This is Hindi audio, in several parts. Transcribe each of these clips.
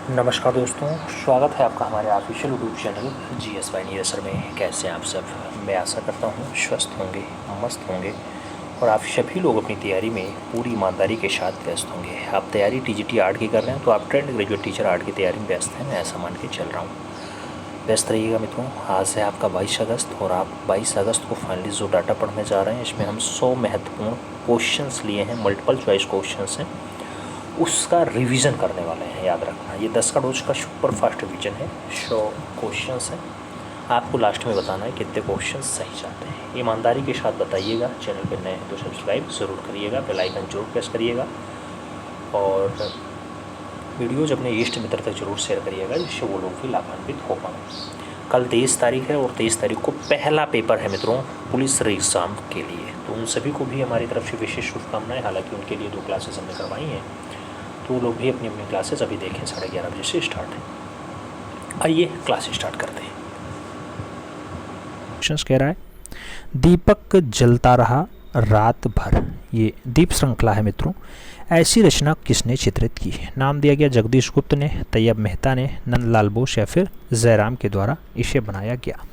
नमस्कार दोस्तों, स्वागत है आपका हमारे official YouTube channel GS by Neeraj में। कैसे हैं आप सब? मैं आशा करता हूँ स्वस्थ होंगे, मस्त होंगे और आप सभी लोग अपनी तैयारी में पूरी ईमानदारी के साथ व्यस्त होंगे। आप तैयारी TGT आर्ट की कर रहे हैं तो आप ट्रेंड ग्रेजुएट टीचर आर्ट की तैयारी में व्यस्त हैं, मैं ऐसा मान के चल रहा हूँ। व्यस्त रहिएगा मित्रों। आज है आपका 22 अगस्त और आप 22 अगस्त को फाइनली जो डाटा पढ़ने जा रहे हैं इसमें हम 100 महत्वपूर्ण क्वेश्चंस लिए हैं, मल्टीपल चॉइस क्वेश्चंस हैं, उसका रिवीजन करने वाले हैं। याद रखना, ये 10 का रोज का सुपर फास्ट रिवीजन है। 100 क्वेश्चंस हैं, आपको लास्ट में बताना है कितने क्वेश्चंस सही जाते हैं। ईमानदारी के साथ बताइएगा। चैनल पर नए हैं तो सब्सक्राइब ज़रूर करिएगा, बेल आइकन जरूर प्रेस करिएगा और वीडियोज़ अपने इष्ट मित्र तक जरूर शेयर करिएगा जिससे वो लोग भी लाभान्वित हो पाएँ। कल 23 तारीख है और 23 तारीख को पहला पेपर है मित्रों पुलिस एग्ज़ाम के लिए, तो उन सभी को भी हमारी तरफ से विशेष शुभकामनाएं। हालांकि उनके लिए 2 क्लासेस हमने करवाई हैं, तो वो लोग भी अपनी अपनी क्लासेस अभी देखें 11:30 बजे से स्टार्ट है। आइए क्लास स्टार्ट करते हैं। क्वेश्चन कह रहा है, दीपक जलता रहा रात भर। ये दीप श्रृंखला है मित्रों। ऐसी रचना किसने चित्रित की? नाम दिया गया जगदीश गुप्त ने, तैयब मेहता ने, नंदलाल बोस या फिर जयराम के द्वारा इसे बनाया गया।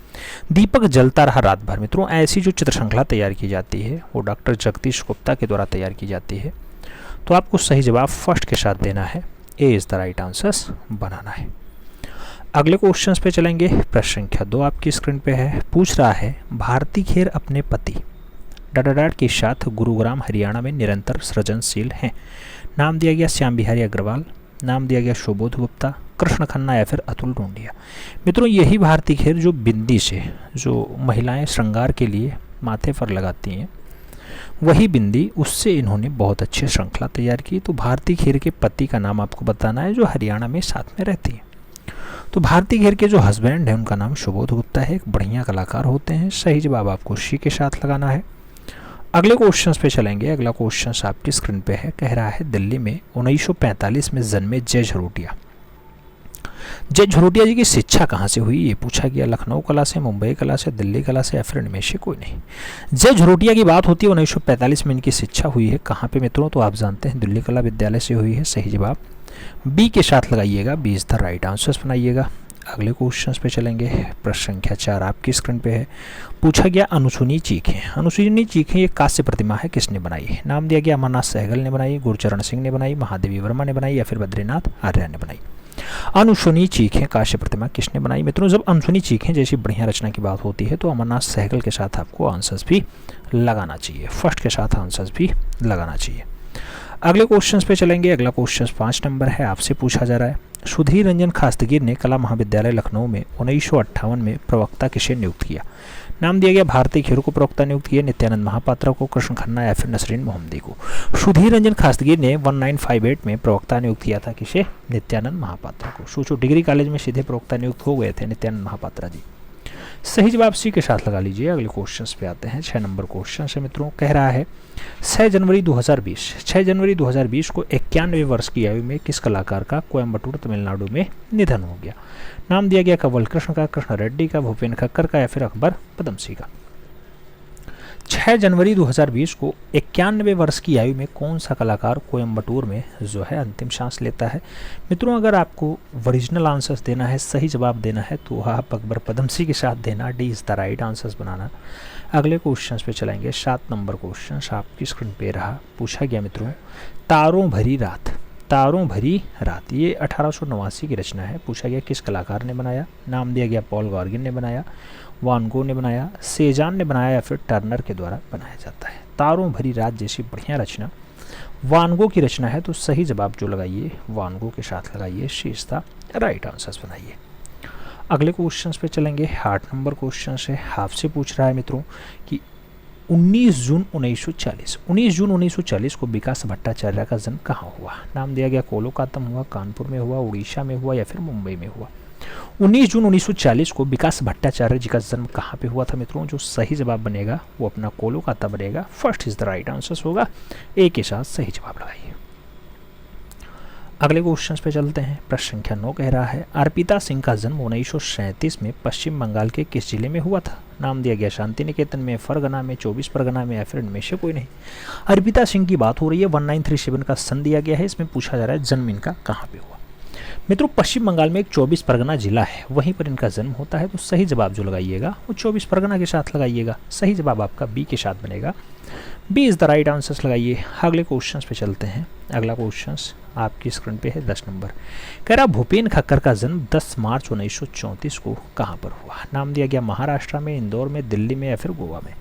दीपक जलता रहा रात भर मित्रों, ऐसी जो चित्र श्रृंखला तैयार की जाती है वो डॉक्टर जगदीश गुप्ता के द्वारा तैयार की जाती है। तो आपको सही जवाब फर्स्ट के साथ देना है, A is the right answers बनाना है। अगले क्वेश्चन पे चलेंगे। प्रश्न संख्या 2 आपकी स्क्रीन पे है। पूछ रहा है, भारती खेर अपने पति डाडाडाट के साथ गुरुग्राम हरियाणा में निरंतर सृजनशील हैं। नाम दिया गया श्याम बिहारी अग्रवाल, नाम दिया गया सुबोध गुप्ता, कृष्ण खन्ना या फिर अतुल टूंडिया। मित्रों यही भारती खेर जो बिंदी से जो महिलाएं श्रृंगार के लिए माथे पर लगाती हैं, वही बिंदी, उससे इन्होंने बहुत अच्छी श्रृंखला तैयार की। तो भारती खेर के पति का नाम आपको बताना है जो हरियाणा में साथ में रहती है। तो भारती खेर के जो हस्बैंड है उनका नाम सुबोध गुप्ता है, एक बढ़िया कलाकार होते हैं। सही जवाब आपको सी के साथ लगाना है। अगले क्वेश्चन पे चलेंगे। अगला क्वेश्चन आपकी स्क्रीन पे है। कह रहा है, दिल्ली में 1945 में जन्मे जय झरोटिया। जय झरोटिया जी की शिक्षा कहाँ से हुई ये पूछा गया। लखनऊ कला से, मुंबई कला से, दिल्ली कला से या फिर इनमें से कोई नहीं। जय झरोटिया की बात होती है 1945 में इनकी शिक्षा हुई है कहाँ पे मित्रों? तो आप जानते हैं दिल्ली कला विद्यालय से हुई है। सही जवाब बी के साथ लगाइएगा, B is the right answers बनाइएगा। अगले क्वेश्चन पे चलेंगे। प्रश्न संख्या 4 आपकी स्क्रीन पे है। पूछा गया, अनुसुनी चीखें। अनुसुनी चीखें ये कांस्य प्रतिमा है, किसने बनाई है? नाम दिया गया अमरनाथ सहगल ने बनाई, गुरचरण सिंह ने बनाई, महादेवी वर्मा ने बनाई या फिर बद्रीनाथ आर्य ने बनाई। अनुसुनी चीखें कांस्य प्रतिमा किसने बनाई? मित्रों जब अनुसुनी चीखें जैसी बढ़िया रचना की बात होती है तो अमरनाथ सहगल के साथ आपको आंसर्स भी लगाना चाहिए, फर्स्ट के साथ आंसर्स भी लगाना चाहिए। अगले क्वेश्चन पे चलेंगे। अगला क्वेश्चन 5 नंबर है। आपसे पूछा जा रहा है, सुधीर रंजन खास्तगीर ने कला महाविद्यालय लखनऊ में 1958 में प्रवक्ता किसे नियुक्त किया? नाम दिया गया भारती खेर को प्रवक्ता नियुक्त किया, नित्यानंद महापात्रा को, कृष्ण खन्ना या फिर नसरीन मोहम्मदी को। सुधीर रंजन खास्तगीर ने 1958 में प्रवक्ता नियुक्त किया था किसे? नित्यानंद महापात्रा को। सोचो, डिग्री कॉलेज में सीधे प्रवक्ता नियुक्त हो गए थे नित्यानंद महापात्रा जी। सही जवाब सी के साथ लगा लीजिए। अगले क्वेश्चन पे आते हैं। 6 नंबर क्वेश्चन से मित्रों कह रहा है, 6 जनवरी 2020 को 91वें वर्ष की आयु में किस कलाकार का कोयम्बटूर तमिलनाडु में निधन हो गया? नाम दिया गया कंवल कृष्ण का, कृष्ण रेड्डी का, भूपेन खक्कर का या फिर अकबर पदमसी का। 6 जनवरी 2020 को 91वें वर्ष की आयु में कौन सा कलाकार कोयम्बटूर में जो है अंतिम सांस लेता है? मित्रों अगर आपको ओरिजिनल आंसर्स देना है, सही जवाब देना है तो आप अकबर पदमसी के साथ देना, D is the right answers बनाना। अगले क्वेश्चन पे चलेंगे। 7 नंबर क्वेश्चन आपकी स्क्रीन पे रहा। पूछा गया मित्रों, तारों भरी रात। तारों भरी रात ये 1889 की रचना है। पूछा गया किस कलाकार ने बनाया? नाम दिया गया पॉल गॉर्गिन ने बनाया, वान गो ने बनाया, सेजान ने बनाया या फिर टर्नर के द्वारा बनाया जाता है। तारों भरी रात जैसी बढ़िया रचना वान गो की रचना है। तो सही जवाब जो लगाइए वान गो के साथ लगाइए, she is the right answers बनाइए। अगले क्वेश्चन पे चलेंगे। 8 नंबर क्वेश्चन से आपसे पूछ रहा है मित्रों कि 19 जून 1940 को विकास भट्टाचार्य का जन्म कहाँ हुआ? नाम दिया गया कोलकाता में हुआ, कानपुर में हुआ, उड़ीसा में हुआ या फिर मुंबई में हुआ। 19 जून 1940 को विकास भट्टाचार्य जी का जन्म कहाँ पे हुआ था मित्रों? जो सही जवाब बनेगा वो अपना कोलकाता बनेगा, first is the right answer होगा, ए के साथ सही जवाब लगाइए। अगले क्वेश्चन पे चलते हैं। प्रश्न संख्या 9 कह रहा है, अर्पिता सिंह का जन्म 1937 में पश्चिम बंगाल के किस जिले में हुआ था? नाम दिया गया शांति निकेतन में, फरगना में, 24 परगना में या फिर इनमें से कोई नहीं। अर्पिता सिंह की बात हो रही है। 1937 का सन दिया गया है। इसमें पूछा जा रहा है जन्म इनका कहाँ पे हुआ। मित्रों पश्चिम बंगाल में एक 24 परगना जिला है, वहीं पर इनका जन्म होता है। तो सही जवाब जो लगाइएगा वो 24 परगना के साथ लगाइएगा। सही जवाब आपका बी के साथ बनेगा। B is the right answer लगाइए। अगले क्वेश्चन पे चलते हैं। अगला क्वेश्चन आपकी स्क्रीन पे है 10 नंबर। कह रहा भूपेन खक्कर का जन्म 10 मार्च 1934 को कहाँ पर हुआ? नाम दिया गया महाराष्ट्र में, इंदौर में, दिल्ली में या फिर गोवा में।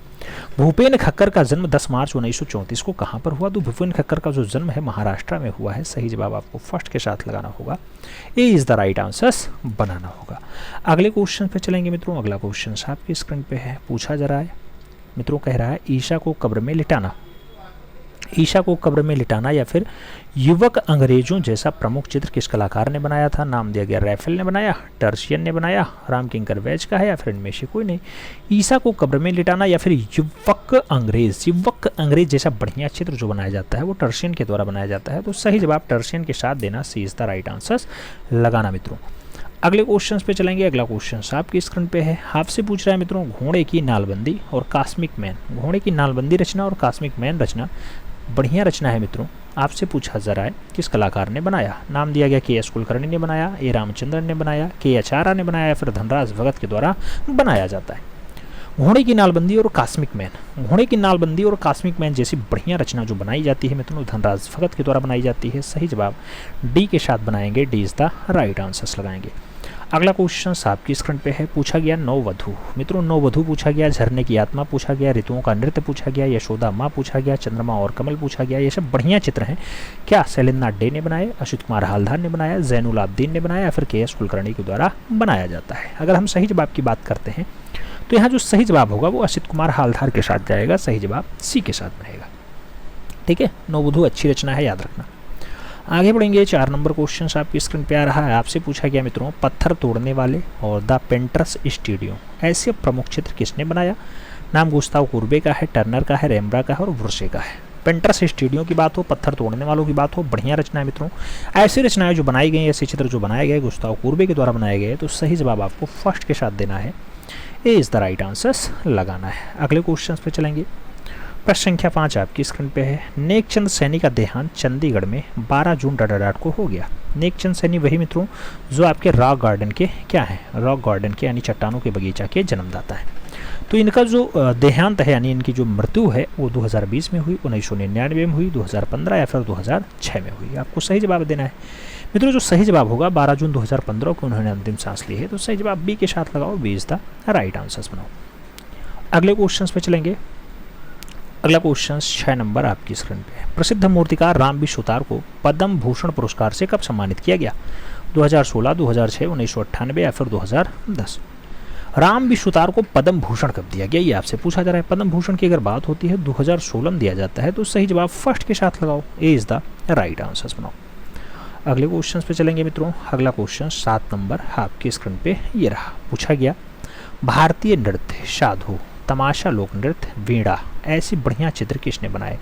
भूपेन खक्कर का जन्म 10 मार्च 1934 को कहाँ पर हुआ? तो भूपेन खक्कर का जो जन्म है महाराष्ट्र में हुआ है। सही जवाब आपको फर्स्ट के साथ लगाना होगा। A is the right answer बनाना होगा। अगले क्वेश्चन पे चलेंगे मित्रों। अगला क्वेश्चन आपकी स्क्रीन पे है, पूछा जा रहा है मित्रों। कह रहा है ईशा को कब्र में लिटाना। ईशा को कब्र में लिटाना या फिर युवक अंग्रेजों जैसा प्रमुख चित्र किस कलाकार ने बनाया था? नाम दिया गया रैफेल ने बनाया, टर्शियन ने बनाया, रामकिंकर वैज का है या फिर इनमें से कोई नहीं। ईशा को कब्र में लिटाना या फिर युवक अंग्रेज जैसा बढ़िया चित्र जो बनाया जाता है वो टर्शियन के द्वारा बनाया जाता है। तो सही जवाब टर्शियन के साथ देना, सी इज द राइट आंसर लगाना मित्रों। अगले क्वेश्चन पे चलेंगे। अगला क्वेश्चन आपकी स्क्रीन पे है, आपसे पूछ रहा है मित्रों घोड़े की नालबंदी और कॉस्मिक मैन। घोड़े की नालबंदी रचना और कॉस्मिक मैन रचना बढ़िया रचना है मित्रों। आपसे पूछा जा रहा है किस कलाकार ने बनाया? नाम दिया गया के एस कुलकर्णी ने बनाया, ए रामचंद्रन ने बनाया, के आचार्य ने बनाया या फिर धनराज भगत के द्वारा बनाया जाता है। घोड़े की नालबंदी और कॉस्मिक मैन। घोड़े की नालबंदी और कॉस्मिक मैन जैसी बढ़िया रचना जो बनाई जाती है मित्रों धनराज भगत के द्वारा बनाई जाती है। सही जवाब डी के साथ बनाएंगे। D is the right answer लगाएंगे। अगला क्वेश्चन आपकी स्क्रीन पे है, पूछा गया नौवधु। मित्रों नौवधु पूछा गया, झरने की आत्मा पूछा गया, ऋतुओं का नृत्य पूछा गया, यशोदा माँ पूछा गया, चंद्रमा और कमल पूछा गया। ये सब बढ़िया चित्र हैं। क्या शैलेंद्रनाथ डे ने बनाए, अच्युत कुमार हालधार ने बनाया, जैनुल आबदीन ने बनाया या फिर के एस कुलकर्णी के द्वारा बनाया जाता है? अगर हम सही जवाब की बात करते हैं तो यहाँ जो सही जवाब होगा वो अच्युत कुमार हालधार के साथ जाएगा। सही जवाब सी के साथ बनेगा। ठीक है, नौवधु अच्छी रचना है, याद रखना। आगे बढ़ेंगे। 4 नंबर क्वेश्चन आपकी स्क्रीन पे आ रहा है। आपसे पूछा गया मित्रों पत्थर तोड़ने वाले और द पेंटर्स स्टूडियो ऐसे प्रमुख चित्र किसने बनाया? नाम गुस्ताव कुर्बे का है, टर्नर का है, रेम्ब्रा का है और वुर्से का है। पेंटर्स स्टूडियो की बात हो, पत्थर तोड़ने वालों की बात हो, बढ़िया रचना है मित्रों। ऐसी रचनाएं जो बनाई गई, ऐसे चित्र जो बनाए गए गुस्ताव कुर्बे के द्वारा बनाए गए। तो सही जवाब आपको फर्स्ट के साथ देना है। A is the right answer लगाना है। अगले क्वेश्चन पे चलेंगे। प्रश्न संख्या 5 आपकी स्क्रीन पे है, नेकचंद सैनी का देहांत चंडीगढ़ में 12 जून डाडाडाट को हो गया। नेकचंद सैनी वही मित्रों जो आपके रॉक गार्डन के क्या है, रॉक गार्डन के यानी चट्टानों के बगीचा के जन्मदाता है। तो इनका जो देहांत है यानी इनकी जो मृत्यु है वो 2020 में हुई, 1999 में हुई, 2015 या फिर 2006 में हुई। आपको सही जवाब देना है मित्रों। जो सही जवाब होगा 12 जून 2015 को उन्होंने अंतिम सांस ली है। तो सही जवाब बी के साथ लगाओ। B is the right answer बनाओ। अगले क्वेश्चन पे चलेंगे। अगला क्वेश्चन 6 नंबर आपकी स्क्रीन पे है। प्रसिद्ध मूर्तिकार रामबी सुतार को पद्म भूषण पुरस्कार से कब सम्मानित किया गया? 2016, 2006, 1998 या फिर 2010? रामबी सुतार को पद्म भूषण कब दिया गया ये आपसे पूछा जा रहा है। पद्म भूषण की अगर बात होती है 2016 में दिया जाता है। तो सही जवाब फर्स्ट के साथ लगाओ। ए इज द राइट आंसर बनाओ। अगले क्वेश्चन पे चलेंगे मित्रों। अगला क्वेश्चन 7 नंबर आपकी स्क्रीन पे ये रहा। पूछा गया भारतीय नृत्य, साधु, तमाशा, लोक नृत्य, वीणा ऐसी बढ़िया चित्र किसने बनाए?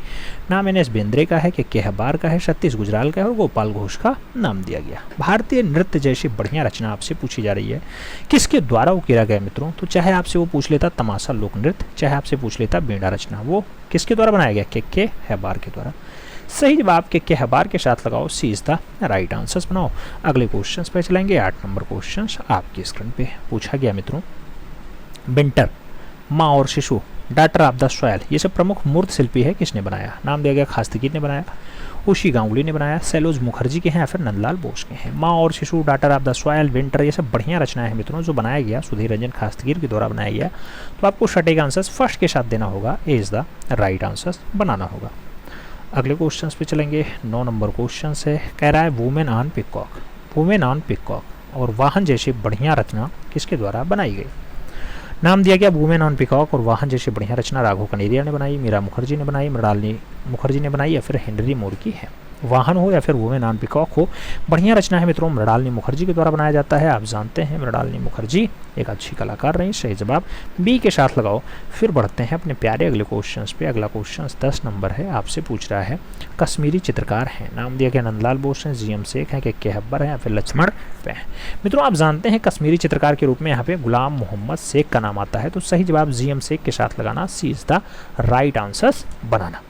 नाम एन एस बेंद्रे का है, के हबार का है, सतीश गुजराल का है और गोपाल घोष का नाम दिया गया। भारतीय नृत्य जैसी बढ़िया रचना आपसे पूछी जा रही है, किसके द्वारा वो किया गया मित्रों? तो चाहे आपसे वो पूछ लेता तमाशा लोक नृत्य, चाहे आपसे पूछ लेता वीणा रचना, वो किसके द्वारा बनाया गया? के हबार के द्वारा। सही जवाब के हबार के साथ लगाओ। सी इज द राइट आंसर बनाओ। अगले क्वेश्चन पे चलेंगे। 8 नंबर क्वेश्चन आपकी स्क्रीन पे पूछा गया मित्रों विंटर, माँ और शिशु, डाटर ऑफ द सॉयल ये सब प्रमुख मूर्त शिल्पी है, किसने बनाया? नाम दिया गया खास्तगीर ने बनाया, उशी गांगुली ने बनाया, सैलोज मुखर्जी के हैं या फिर नंदलाल बोस के हैं। माँ और शिशु, daughter of the soil, winter ये सब बढ़िया रचनाएं हैं मित्रों जो बनाया गया सुधीर रंजन खास्तगीर के द्वारा बनाया गया। तो आपको सटीक आंसर फर्स्ट के साथ देना होगा। ए इज द राइट आंसर बनाना होगा। अगले क्वेश्चन पे चलेंगे। 9 नंबर क्वेश्चन है। कह रहा है women on peacock, women on peacock और वाहन जैसी बढ़िया रचना किसके द्वारा बनाई गई? नाम दिया गया वुमेन ऑन पिकॉक और वाहन जैसी बढ़िया रचना राघव कनेरिया ने बनाई, मीरा मुखर्जी ने बनाई, मृणालिनी मुखर्जी ने बनाई या फिर हेनरी मोर की है। वाहन हो या फिर वुमेन ऑन पिकॉक हो, बढ़िया रचना है मित्रों मृणालिनी मुखर्जी के द्वारा बनाया जाता है। आप जानते हैं मृणालिनी मुखर्जी एक अच्छी कलाकार रही। सही जवाब बी के साथ लगाओ। फिर बढ़ते हैं अपने प्यारे अगले क्वेश्चन पे। अगला क्वेश्चन 10 नंबर है। आपसे पूछ रहा है कश्मीरी चित्रकार हैं, नाम दिया गया नंदलाल बोस हैं, जीएम शेख हैं, के हब्बर हैं या फिर लक्ष्मण पे हैं। मित्रों आप जानते हैं कश्मीरी चित्रकार के रूप में यहाँ पे गुलाम मोहम्मद शेख का नाम आता है। तो सही जवाब जीएम शेख के साथ लगाना। सी इज द राइट आंसर बनाना।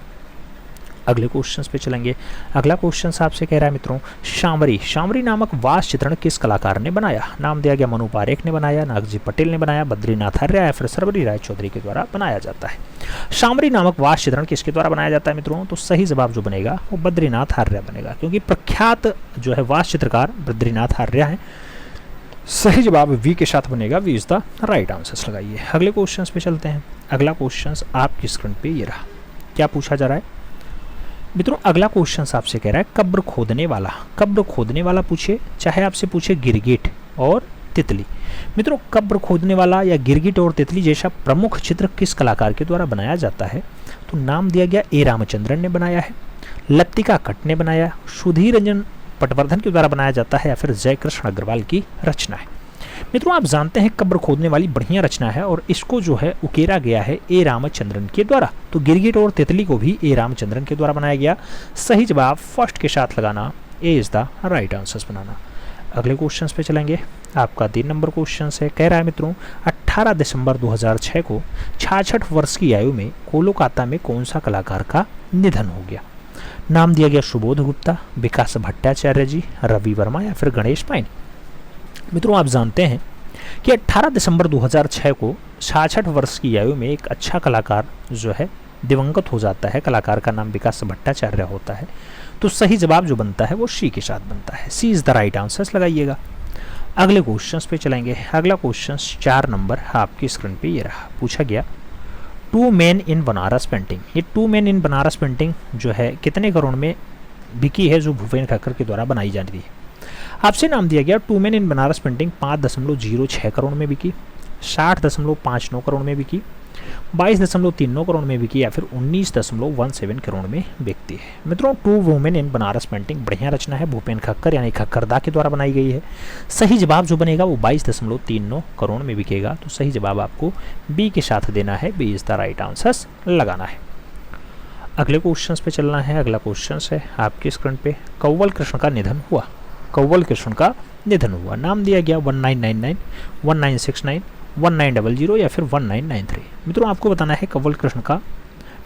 अगले क्वेश्चन पे चलेंगे। अगला क्वेश्चन आपसे कह रहा है मित्रों, शामरी, शामरी नामक वास चित्रण किस कलाकार ने बनाया? नाम दिया गया मनु पारेख ने बनाया, नागजी पटेल ने बनाया, बद्रीनाथ आर्य या फिर सर्वरी राय चौधरी के द्वारा बनाया जाता है। शामरी नामक वास चित्रण किसके द्वारा बनाया जाता है मित्रों? तो सही जवाब जो बनेगा वो बद्रीनाथ आर्य बनेगा, क्योंकि प्रख्यात जो है वास चित्रकार बद्रीनाथ आर्य है। सही जवाब वी के साथ बनेगा, V is the right answer लगाइए। अगले क्वेश्चन पे चलते हैं। अगला क्वेश्चन आपकी स्क्रीन पे ये रहा। क्या पूछा जा रहा है मित्रों? अगला क्वेश्चन आपसे कह रहा है कब्र खोदने वाला, कब्र खोदने वाला पूछे, चाहे आपसे पूछे गिरगिट और तितली। मित्रों कब्र खोदने वाला या गिरगिट और तितली जैसा प्रमुख चित्र किस कलाकार के द्वारा बनाया जाता है? तो नाम दिया गया ए रामचंद्रन ने बनाया है, लतिका कट ने बनाया, सुधीर रंजन पटवर्धन के द्वारा बनाया जाता है, या फिर जयकृष्ण अग्रवाल की रचना है। मित्रों आप जानते हैं कब्र खोदने वाली बढ़िया रचना है और इसको जो है उकेरा गया है ए रामचंद्रन के द्वारा। तो गिरगिट और तितली को भी ए रामचंद्रन के द्वारा बनाया गया। सही जवाब फर्स्ट के साथ लगाना, ए इज द राइट आंसर बनाना। अगले क्वेश्चन पे चलेंगे। आपका 3 नंबर क्वेश्चन है, कह रहा है मित्रों 18 दिसंबर 2006 को 66 वर्ष की आयु में कोलकाता में कौन सा कलाकार का निधन हो गया? नाम दिया गया सुबोध गुप्ता, विकास भट्टाचार्य जी, रवि वर्मा या फिर गणेश पाइन। मित्रों आप जानते हैं कि 18 दिसंबर 2006 को 66 वर्ष की आयु में एक अच्छा कलाकार जो है दिवंगत हो जाता है। कलाकार का नाम विकास भट्टाचार्य होता है। तो सही जवाब जो बनता है वो सी के साथ बनता है, सी इज द राइट आंसर लगाइएगा। अगले क्वेश्चन पे चलेंगे। अगला क्वेश्चन 4 नंबर आपकी स्क्रीन पे ये रहा। पूछा गया two man in Banaras painting, ये two man in Banaras painting जो है कितने करोड़ में बिकी है, जो भूपेन खक्कर के द्वारा बनाई जा रही है? आपसे नाम दिया गया two man in Banaras painting 5.06 crore में बिकी, 60.59 करोड़ में बिकी, 22.39 करोड़ में बिकी, या फिर 19.17 करोड़ में बिकती है। मित्रों two women in Banaras painting बढ़िया रचना है, भूपेन खक्कर यानी खक्करदा के द्वारा बनाई गई है। सही जवाब जो बनेगा वो 22.39 करोड़ में बिकेगा। तो सही जवाब आपको बी के साथ देना है, B is the right answer लगाना है। अगले क्वेश्चन पे चलना है। अगला क्वेश्चन है आपके स्क्रीन पे, कव्वल कृष्ण का निधन हुआ, कव्वल कृष्ण का निधन हुआ। नाम दिया गया 1999, 1969, 1900 या फिर 1993। मित्रों आपको बताना है कव्वल कृष्ण का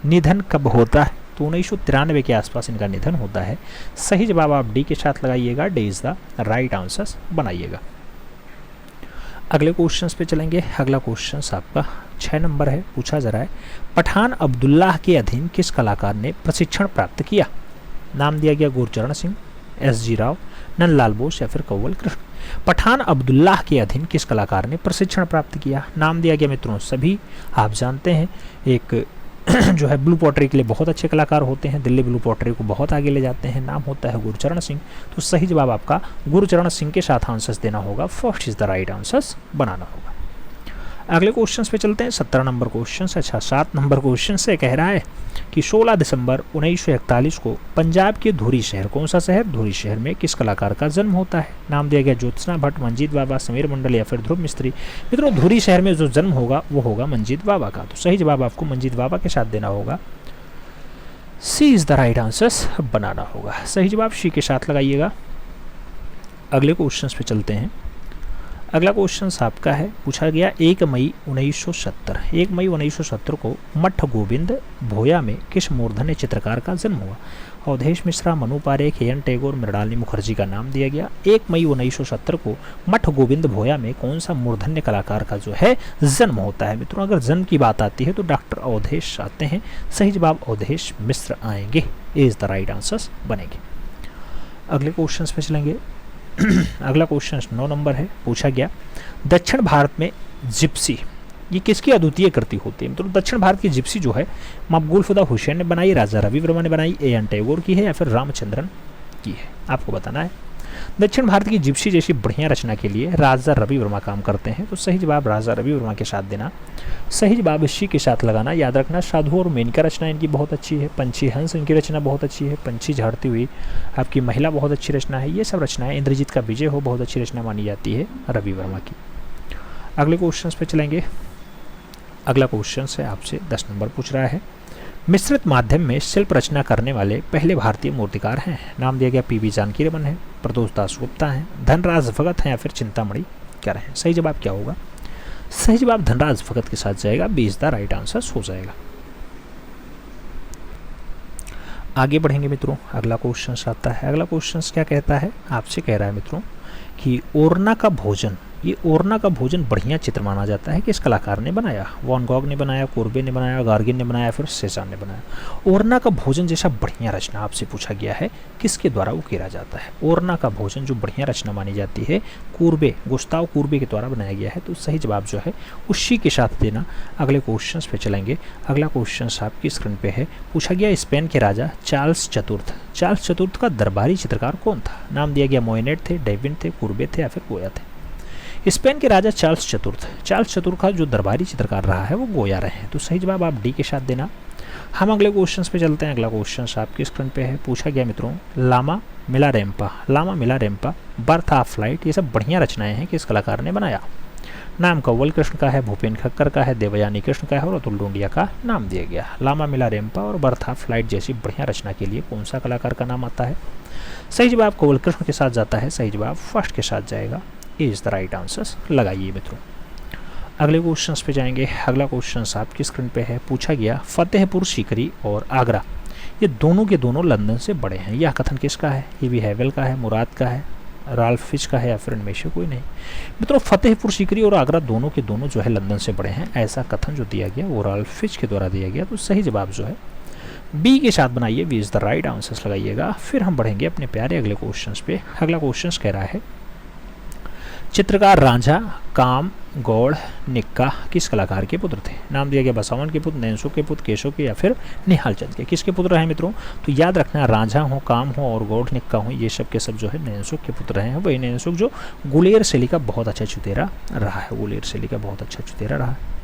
निधन कब होता है? तो 1993 के आसपास इनका निधन होता है। सही जवाब आप डी के साथ लगाइएगा, D is the right answer बनाइएगा। अगले क्वेश्चन पे चलेंगे। अगला क्वेश्चन आपका 6 नंबर है। पूछा जा रहा है पठान अब्दुल्लाह के अधीन किस कलाकार ने प्रशिक्षण प्राप्त किया? नाम दिया गया गुरचरण सिंह, एस.जी. राव, नंदलाल बोस या फिर कव्वल कृष्ण। पठान अब्दुल्लाह के अधीन किस कलाकार ने प्रशिक्षण प्राप्त किया? नाम दिया गया मित्रों सभी आप जानते हैं एक जो है ब्लू पॉटरी के लिए बहुत अच्छे कलाकार होते हैं, दिल्ली ब्लू पॉटरी को बहुत आगे ले जाते हैं, नाम होता है गुरचरण सिंह। तो सही जवाब आपका गुरचरण सिंह के साथ आंसर्स देना होगा, first is the right answers बनाना होगा। अगले क्वेश्चन पे चलते हैं। 17 नंबर क्वेश्चन से, अच्छा 7 नंबर क्वेश्चन से कह रहा है कि 16 दिसंबर 1941 को पंजाब के धुरी शहर, कौन सा शहर? धुरी शहर में किस कलाकार का जन्म होता है? नाम दिया गया ज्योत्सना भट्ट, मंजीत बाबा, समीर मंडल या फिर ध्रुव मिस्त्री। मित्रों धुरी शहर में जो जन्म होगा वो होगा मंजीत बाबा का। तो सही जवाब आपको मंजीत बाबा के साथ देना होगा, सी इज द राइट आंसर बनाना होगा। सही जवाब सी के साथ लगाइएगा। अगले क्वेश्चन पे चलते हैं। अगला क्वेश्चन आपका है, पूछा गया 1 मई 1970, 1 मई 1970 को मठ गोविंद भोया में किस मूर्धन्य चित्रकार का जन्म हुआ? अवधेश मिश्रा, मनु पारेख, एन टैगोर, मृणालिनी मुखर्जी का नाम दिया गया। 1 मई 1970 को मठ गोविंद भोया में कौन सा मूर्धन्य कलाकार का जो है जन्म होता है? मित्रों अगर जन्म की बात आती है तो डॉक्टर अवधेश आते हैं। सही जवाब अवधेश मिश्र आएंगे, इज द राइट आंसर बनेंगे। अगले क्वेश्चन पे चलेंगे। अगला क्वेश्चन 9 नंबर है। पूछा गया दक्षिण भारत में जिप्सी ये किसकी अद्वितीय कृति होती है? तो दक्षिण भारत की जिप्सी जो है मकबूल खुदा हुसैन ने बनाई, राजा रवि वर्मा ने बनाई, एन टैगोर की है या फिर रामचंद्रन की है? आपको बताना है। दक्षिण भारत की जिप्सी जैसी बढ़िया रचना के लिए राजा रवि वर्मा काम करते हैं। तो सही जवाब राजा रवि वर्मा के साथ देना, सही जवाब सी के साथ लगाना। याद रखना साधु और मेनका रचना इनकी बहुत अच्छी है, पंछी हंस इनकी रचना बहुत अच्छी है, पंछी झाड़ती हुई आपकी महिला बहुत अच्छी रचना है। ये सब रचनाएं, इंद्रजीत का विजय हो बहुत अच्छी रचना मानी जाती है रवि वर्मा की। अगले क्वेश्चन पे चलेंगे। अगला क्वेश्चन से आपसे 10 नंबर पूछ रहा है मिश्रित माध्यम में शिल्प रचना करने वाले पहले भारतीय मूर्तिकार हैं? नाम दिया गया पी.वी. जानकी रमन है, प्रदोष दास गुप्ता हैं, धनराज भगत हैं या फिर चिंतामणि क्या हैं? सही जवाब क्या होगा? सही जवाब धनराज भगत के साथ जाएगा, B is the right answer हो जाएगा। आगे बढ़ेंगे मित्रों, अगला क्वेश्चन आता है। अगला क्वेश्चन क्या कहता है, आपसे कह रहा है मित्रों कि ओरना का भोजन, ये ओरना का भोजन बढ़िया चित्र माना जाता है, किस कलाकार ने बनाया? वॉन गॉग ने बनाया, कुर्बे ने बनाया, गार्गिन ने बनाया, फिर सेजान ने बनाया। ओरना का भोजन जैसा बढ़िया रचना आपसे पूछा गया है, किसके द्वारा उकेरा जाता है? ओरना का भोजन जो बढ़िया रचना मानी जाती है, कुर्बे, गुस्ताव कुर्बे के द्वारा बनाया गया है। तो सही जवाब जो है उसी के साथ देना। अगले क्वेश्चन पे चलेंगे। अगला क्वेश्चन आपकी स्क्रीन पे है, पूछा गया स्पेन के राजा चार्ल्स चतुर्थ, चार्ल्स चतुर्थ का दरबारी चित्रकार कौन था? नाम दिया गया मोइनेट थे, डेविन थे, कुर्बे थे या फिर गोया थे। स्पेन के राजा चार्ल्स चतुर्थ का जो दरबारी चित्रकार रहा है वो गोया रहे हैं। तो सही जवाब आप डी के साथ देना। हम अगले क्वेश्चन पे चलते हैं। अगला क्वेश्चन आपकी स्क्रीन पे है, पूछा गया मित्रों लामा मिलारेम्पा, बर्थ ऑफ फ्लाइट, ये सब बढ़िया रचनाएं हैं, किस कलाकार ने बनाया? नाम कंवल कृष्ण का है, भूपेन खक्कर का है, देवयानी कृष्ण का है और अतुल डोंडिया का नाम दिया गया। लामा मिलारेम्पा और बर्थ ऑफ फ्लाइट जैसी बढ़िया रचना के लिए कौन सा कलाकार का नाम आता है? सही जवाब कंवल कृष्ण के साथ जाता है, सही जवाब फर्स्ट के साथ जाएगा। इज द राइट आंसर्स लगाइए मित्रों। अगले क्वेश्चन पे जाएंगे। अगला क्वेश्चन आपकी स्क्रीन पे है, पूछा गया फतेहपुर सीकरी और आगरा, ये दोनों के दोनों लंदन से बड़े हैं, यह कथन किसका है? ये भी हैवेल का है, मुराद का है, राल्फ फिच का है या फिर इनमें से कोई नहीं। मित्रों फतेहपुर सीकरी और आगरा दोनों के दोनों जो है लंदन से बड़े हैं, ऐसा कथन जो दिया गया वो राल्फ फिच के द्वारा दिया गया। तो सही जवाब जो है बी के साथ बनाइए, B is the right answers लगाइएगा। फिर हम बढ़ेंगे अपने प्यारे अगले क्वेश्चन पे। अगला क्वेश्चन कह रहा है, चित्रकार रांझा, काम, गौड़, निक्का किस कलाकार के पुत्र थे? नाम दिया गया बसावन के पुत्र, नैनसुख के पुत्र, केशव के या फिर निहाल चंद के। किसके पुत्र हैं मित्रों? तो याद रखना रांझा हो, काम हो और गौड़, निक्का हो, ये सब के सब जो है नैनसुख के पुत्र हैं। वही नैनसुख जो गुलेर शैली का बहुत अच्छा चुतेरा रहा है, गुलेर शैली का बहुत अच्छा चुतेरा रहा है।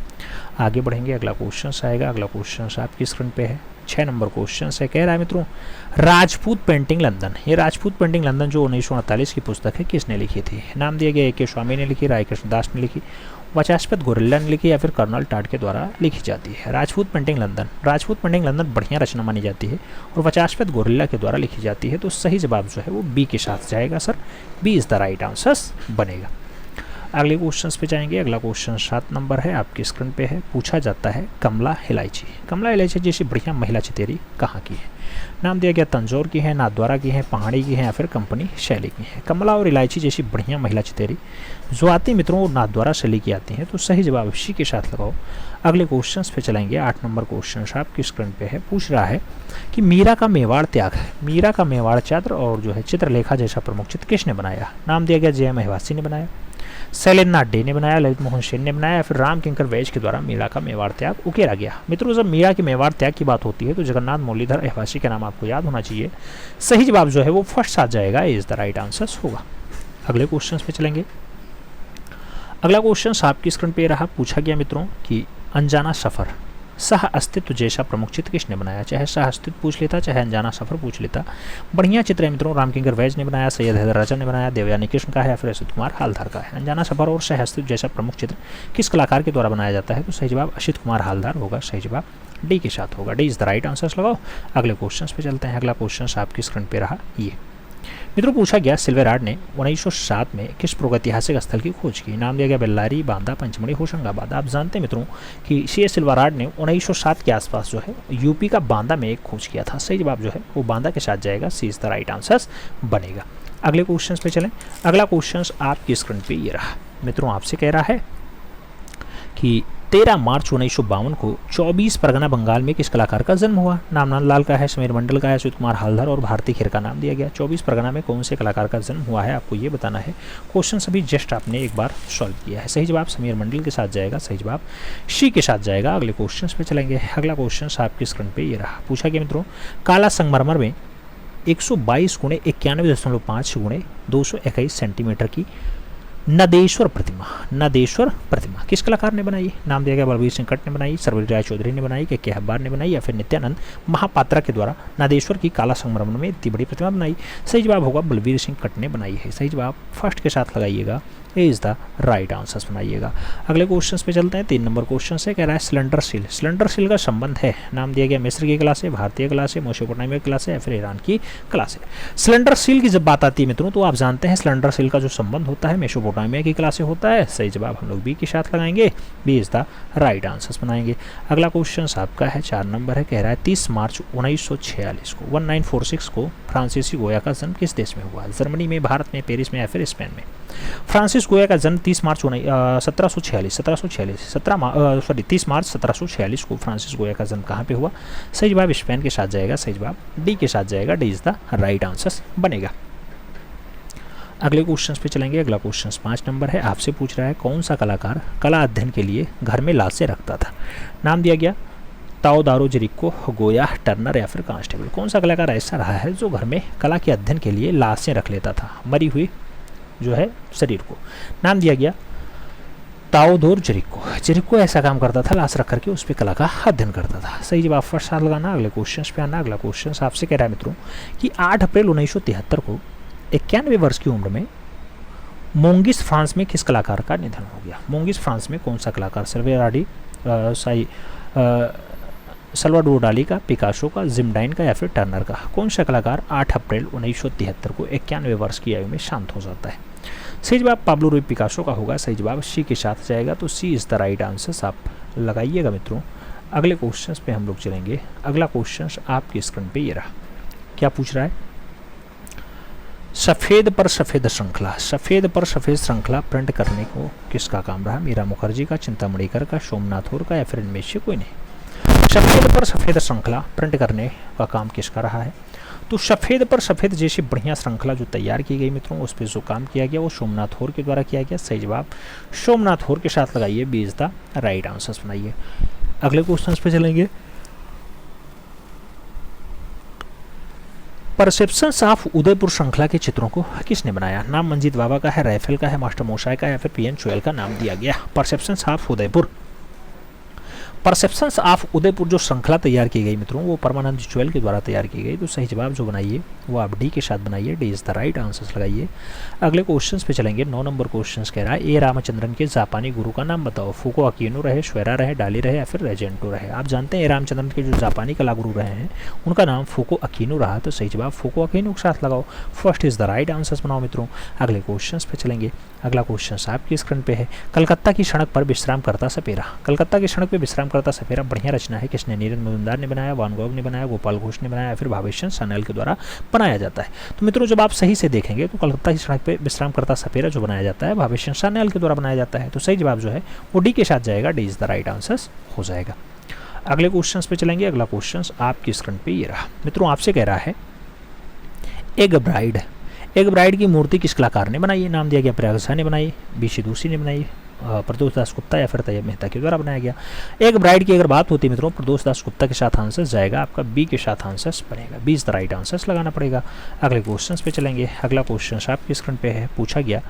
आगे बढ़ेंगे, अगला क्वेश्चन आएगा। अगला क्वेश्चन आपकी स्क्रीन पे है, 6 नंबर क्वेश्चन है। कह रहा है मित्रों राजपूत पेंटिंग लंदन, ये राजपूत पेंटिंग लंदन जो 1948 की पुस्तक है किसने लिखी थी? नाम दिया गया A.K. स्वामी ने लिखी, राय कृष्णदास ने लिखी, वचास्पत गोरिल्ला ने लिखी या फिर कर्नल टाट के द्वारा लिखी जाती है। राजपूत पेंटिंग लंदन बढ़िया रचना मानी जाती है और वचास्पत गोरिल्ला के द्वारा लिखी जाती है। तो सही जवाब जो है वो बी के साथ जाएगा sir, B is the right answers बनेगा। अगले क्वेश्चन पे जाएंगे। अगला क्वेश्चन 7 नंबर है, आपकी स्क्रीन पे है, पूछा जाता है कमला इलायची जैसी बढ़िया महिला चितेरी कहाँ की है? नाम दिया गया तंजौर की है, नाथद्वारा की है, पहाड़ी की है या फिर कंपनी शैली की है। कमला और इलायची जैसी बढ़िया महिला चितेरी जो आती है मित्रों वो नाथद्वारा शैली की आती हैं। तो सही जवाब इसी के साथ लगाओ। अगले क्वेश्चन पे चलेंगे। 8 नंबर क्वेश्चन आपकी स्क्रीन पे है, पूछ रहा है कि मीरा का मेवाड़ त्याग और जो है चित्रलेखा जैसा प्रमुख चित्र किसने बनाया? नाम दिया गया J.M. महिवासी ने बनाया, शैलेंद्रनाथ डे ने बनाया, ललित मोहन सेन ने बनाया या फिर राम किंकर वैज के द्वारा मीरा का मेवाड़ त्याग उकेरा गया। मित्रों जब मीरा के मेवाड़ त्याग की बात होती है तो जगन्नाथ मुरलीधर अहवासी का नाम आपको याद होना चाहिए। सही जवाब जो है वो फर्स्ट आ जाएगा, इज द राइट आंसर होगा। अगले क्वेश्चन पे चलेंगे। अगला क्वेश्चन आपकी स्क्रीन पे रहा, पूछा गया मित्रों कि अनजाना सफर सह अस्तित्व जैसा प्रमुख चित्र किसने बनाया? चाहे सह अस्तित्व पूछ लेता, चाहे अनजाना सफर पूछ लेता, बढ़िया चित्र है मित्रों। राम किंकर वैज ने बनाया, सैयद हैदर राजा ने बनाया, देवयानी कृष्ण का है या फिर असित कुमार हालदार का है। अनजाना सफर और सह अस्तित्व जैसा प्रमुख चित्र किस कलाकार के द्वारा बनाया जाता है? तो सही जवाब असित कुमार हालदार होगा, सही जवाब डी के साथ होगा, D is the right answers लगाओ। अगले क्वेश्चन पे चलते हैं। अगला क्वेश्चन आपकी स्क्रीन पे रहा, ये मित्रों पूछा गया सिल्वेरार्ड ने 1907 में किस प्रागैतिहासिक स्थल की खोज की? नाम दिया गया बेल्लारी, बांदा, पंचमढ़ी, होशंगाबाद। आप जानते हैं मित्रों कि C.S. सिल्वेरार्ड ने 1907 के आसपास जो है यूपी का बांदा में एक खोज किया था। सही जवाब जो है वो बांदा के साथ जाएगा, सी इज द राइट आंसर्स बनेगा। अगले क्वेश्चन पे चलें। अगला क्वेश्चन आपकी स्क्रीन पे ये रहा मित्रों, आपसे कह रहा है कि 13 मार्च 1952 को 24 परगना बंगाल में किस कलाकार का जन्म हुआ? नाम नंदलाल का है, समीर मंडल का है, अच्युत कुमार हालदार और भारती खेर का नाम दिया गया। 24 परगना में कौन से कलाकार का जन्म हुआ है आपको ये बताना है। क्वेश्चन सभी जस्ट आपने एक बार सॉल्व किया है। सही जवाब समीर मंडल के साथ जाएगा, सही जवाब शी के साथ जाएगा। अगले क्वेश्चन पे चलेंगे। अगला क्वेश्चन आपकी स्क्रीन पे ये रहा, पूछा गया मित्रों काला संगमरमर में 122 × 91.5 × 221 सेंटीमीटर की नदेश्वर प्रतिमा किस कलाकार ने बनाई? नाम दिया गया बलबीर सिंह कट ने बनाई, सरवरी राय चौधरी ने बनाई, के हब्बार ने बनाई या फिर नित्यानंद महापात्रा के द्वारा नदेश्वर की काला संगमरमर में इतनी बड़ी प्रतिमा बनाई? सही जवाब होगा बलबीर सिंह कट ने बनाई है। सही जवाब फर्स्ट के साथ लगाइएगा, ए इज द राइट आंसर्स बनाइएगा। अगले क्वेश्चन पे चलते हैं। 3 नंबर क्वेश्चन से कह रहा है सिलेंडर सील का संबंध है। नाम दिया गया मिस्र की कला से, भारतीय कला से, मेसोपोटामिया कला से या फिर ईरान की कला से। सिलेंडर सील की जब बात आती है मित्रों तो आप जानते हैं सिलेंडर सील का जो संबंध होता है मेसोपोटामिया मेसोपोटामिया की क्लास से होता है। सही जवाब हम लोग बी के साथ लगाएंगे, B is the right answer बनाएंगे। अगला क्वेश्चन आपका है 4 नंबर है, कह रहा है 30 मार्च 1946 को 1946 को फ्रांसीसी गोया का जन्म किस देश में हुआ? जर्मनी में, भारत में, पेरिस में या फिर स्पेन में? फ्रांसिस गोया का जन्म 30 मार्च 1746 को फ्रांसिस गोया का जन्म कहाँ पे हुआ? सही जवाब स्पेन के साथ जाएगा, सही जवाब डी के साथ जाएगा, D is the right answer बनेगा। अगले क्वेश्चन पे चलेंगे। अगला क्वेश्चन 5 नंबर है, आपसे पूछ रहा है कौन सा कलाकार कला अध्ययन के लिए घर में लाशें रखता था? नाम दिया गया ताओदारो जेरिको, गोया, टर्नर या फिर कांस्टेबल। कौन सा कलाकार ऐसा रहा है जो घर में कला के अध्ययन के लिए लाशें रख लेता था, मरी हुई जो है शरीर को? नाम दिया गया ताओदोर जेरिको। जेरिको ऐसा काम करता था, लाश रख करके उस पर कला का अध्ययन करता था। सही जवाब फर्स्ट साथ लगाना। अगले क्वेश्चन पे आना। अगला क्वेश्चन आपसे कह रहा है मित्रों कि 8 अप्रैल 1973 को 91 वर्ष की उम्र में मोंगिस फ्रांस में किस कलाकार का निधन हो गया? मोंगिस फ्रांस में कौन सा कलाकार? सल्वाडोर डाली का, पिकासो का, जिमडाइन का या फिर टर्नर का? कौन सा कलाकार 8 अप्रैल 1973 को 91 वर्ष की आयु में शांत हो जाता है? सही जवाब पाब्लो रूई पिकासो का होगा, सही जवाब सी के साथ जाएगा, तो सी इज द राइट आंसर आप लगाइएगा मित्रों। अगले क्वेश्चन पे हम लोग चलेंगे। अगला क्वेश्चन आपकी स्क्रीन पे ये रहा, क्या पूछ रहा है? सफ़ेद पर सफ़ेद श्रृंखला, सफ़ेद पर सफ़ेद श्रृंखला प्रिंट करने को किसका काम रहा? मीरा मुखर्जी का, चिंतामणिकर का, सोमनाथ होर का या फिर इनमें से कोई नहीं? सफ़ेद पर सफ़ेद श्रृंखला प्रिंट करने का काम किसका रहा है? तो सफ़ेद पर सफ़ेद जैसी बढ़िया श्रृंखला जो तैयार की गई मित्रों, उस पर जो काम किया गया वो सोमनाथ होर के द्वारा किया गया। सही जवाब सोमनाथ होर के साथ लगाइए, B is the right answer बनाइए। अगले क्वेश्चन पे चलेंगे। परसेप्शंस ऑफ उदयपुर श्रृंखला के चित्रों को किसने बनाया? नाम मंजीत बाबा का है, राइफल का है, मास्टर मोशाय का या फिर पीएन चोयल का नाम दिया गया। Perceptions of Udaipur, perceptions of Udaipur जो श्रृंखला तैयार की गई मित्रों वो परमानंद चोयल के द्वारा तैयार की गई। तो सही जवाब जो बनाइए वो आप डी के साथ बनाइए, D is the right answer लगाइए। अगले क्वेश्चंस पे चलेंगे। 9 नंबर क्वेश्चंस कह रहा है ए रामचंद्रन के जापानी गुरु का नाम बताओ। फूको अकीनो रहे, श्वेरा रहे, डाली रहे या फिर रेजेंटो रहे? आप जानते हैं ए रामचंद्रन के जो जापानी कला गुरु रहे हैं उनका नाम फूको अकीनो रहा, तो सही जवाब फूको अकीनो के साथ लगाओ, first is the right answer बनाओ मित्रों। अगले क्वेश्चन पे चलेंगे। अगला क्वेश्चन आपकी स्क्रीन पे है, कलकत्ता की सड़क पर विश्राम करता सपेरा। कलकत्ता की सड़क पर विश्राम करता सपेरा बढ़िया रचना है, किसने? नीरज मजुमदार ने बनाया, वान गॉग ने बनाया, गोपाल घोष ने बनाया या फिर भावेश सान्याल के द्वारा बनाया जाता है? तो मित्रों जब आप सही से देखेंगे तो कलकत्ता की सड़क पे विश्राम करता सपेरा जो बनाया जाता है भावेश सान्याल के द्वारा बनाया जाता है। तो सही जवाब जो है वो डी के साथ जाएगा, D is the right answer हो जाएगा। अगले क्वेश्चन पे चलेंगे। अगला क्वेश्चन आपकी स्क्रीन पे ये रहा मित्रों, आपसे कह रहा है एक ब्राइड, एक ब्राइड की मूर्ति किस कलाकार ने बनाई? नाम दिया गया प्रयाग झा ने बनाई, बीसी दूसी ने बनाई, प्रदोष दास गुप्ता या फिर तैयब मेहता के द्वारा बनाया गया। एक ब्राइड की अगर बात होती है मित्रों प्रदोष दास गुप्ता के साथ आंसर जाएगा, आपका बी के साथ आंसर बनेगा, B is the right answer लगाना पड़ेगा। अगले क्वेश्चन पे चलेंगे। अगला क्वेश्चन आपकी स्क्रीन पे है, पूछा गया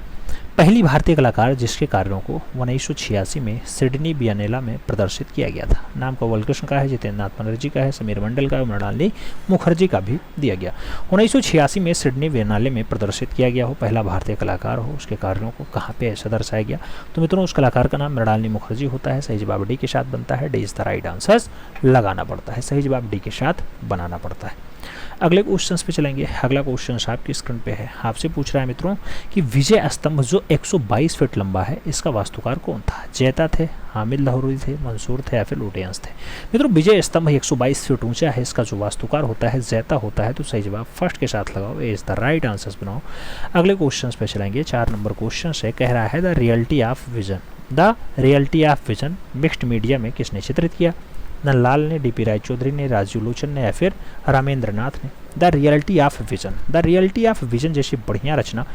पहली भारतीय कलाकार जिसके कार्यों को 1986 में सिडनी बियनेला में प्रदर्शित किया गया था। नाम कवल कृष्ण का है, जितेंद्र नाथ बनर्जी का है, समीर मंडल का है, मृणालिनी मुखर्जी का भी दिया गया। 1986 में सिडनी बियनेले में प्रदर्शित किया गया हो, पहला भारतीय कलाकार हो, उसके कार्यों को कहाँ पे ऐसा दर्शाया गया? तो मित्रों उस कलाकार का नाम मृणालिनी मुखर्जी होता है, सही जवाब डी के साथ बनता है, D is the right answer लगाना पड़ता है, सही जवाब डी के साथ बनाना पड़ता है। अगले क्वेश्चन पे चलेंगे। अगला क्वेश्चन आपकी स्क्रीन पे है, आपसे पूछ रहा है मित्रों कि विजय स्तंभ जो 122 फीट लंबा है इसका वास्तुकार कौन था? जैता थे, हामिद लाहौरी थे, मंसूर थे या फिर लुटियंस थे? मित्रों विजय स्तंभ 122 फीट ऊंचा है, इसका जो वास्तुकार होता है जैता होता है, तो सही जवाब फर्स्ट के साथ लगाओ, ए इज द राइट आंसर बनाओ। अगले क्वेश्चन पे चलेंगे। 4 नंबर क्वेश्चन है, कह रहा है the reality of vision, the reality of vision mixed media में किसने चित्रित किया? नंदलाल ने, डीपी रायचौधरी ने, राजीव लोचन ने या फिर रामेंद्र नाथ ने? The reality of vision, the reality of vision जैसी बढ़िया रचना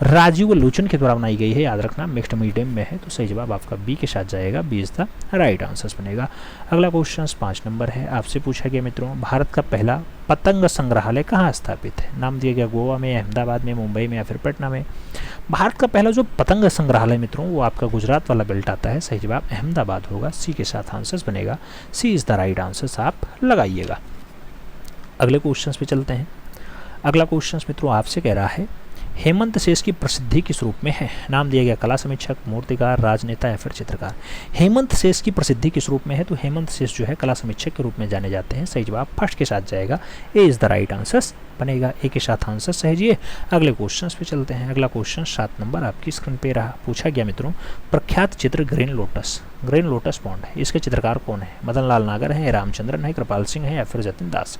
राजीव लोचन के द्वारा बनाई गई है, याद रखना मिक्स्ड मीडियम में है, तो सही जवाब आपका बी के साथ जाएगा, B is the right answer बनेगा। अगला क्वेश्चन 5 नंबर है, आपसे पूछा गया मित्रों भारत का पहला पतंग संग्रहालय कहाँ स्थापित है? नाम दिया गया गोवा में, अहमदाबाद में, मुंबई में या फिर पटना में? भारत का पहला जो पतंग संग्रहालय मित्रों वो आपका गुजरात वाला बेल्ट आता है, सही जवाब अहमदाबाद होगा, सी के साथ आंसर बनेगा, सी इज द राइट आंसर आप लगाइएगा। अगले क्वेश्चन पे चलते हैं। अगला क्वेश्चन मित्रों आपसे कह रहा है हेमंत शेष की प्रसिद्धि किस रूप में है? नाम दिया गया कला समीक्षक, मूर्तिकार, राजनेता या फिर चित्रकार। हेमंत शेष की प्रसिद्धि किस रूप में है? तो हेमंत शेष जो है कला समीक्षक के रूप में जाने जाते हैं। सही जवाब फर्स्ट के साथ जाएगा, ए इज द राइट आंसर बनेगा। ए के साथ आंसर सहेजिए। अगले क्वेश्चन पे चलते हैं। अगला क्वेश्चन 7 नंबर आपकी स्क्रीन पे रहा। पूछा गया मित्रों, प्रख्यात चित्र ग्रीन लोटस पॉन्ड है, इसके चित्रकार कौन है? मदन लाल नागर है, रामचंद्रन है, कृपाल सिंह है या फिर जतिन दास।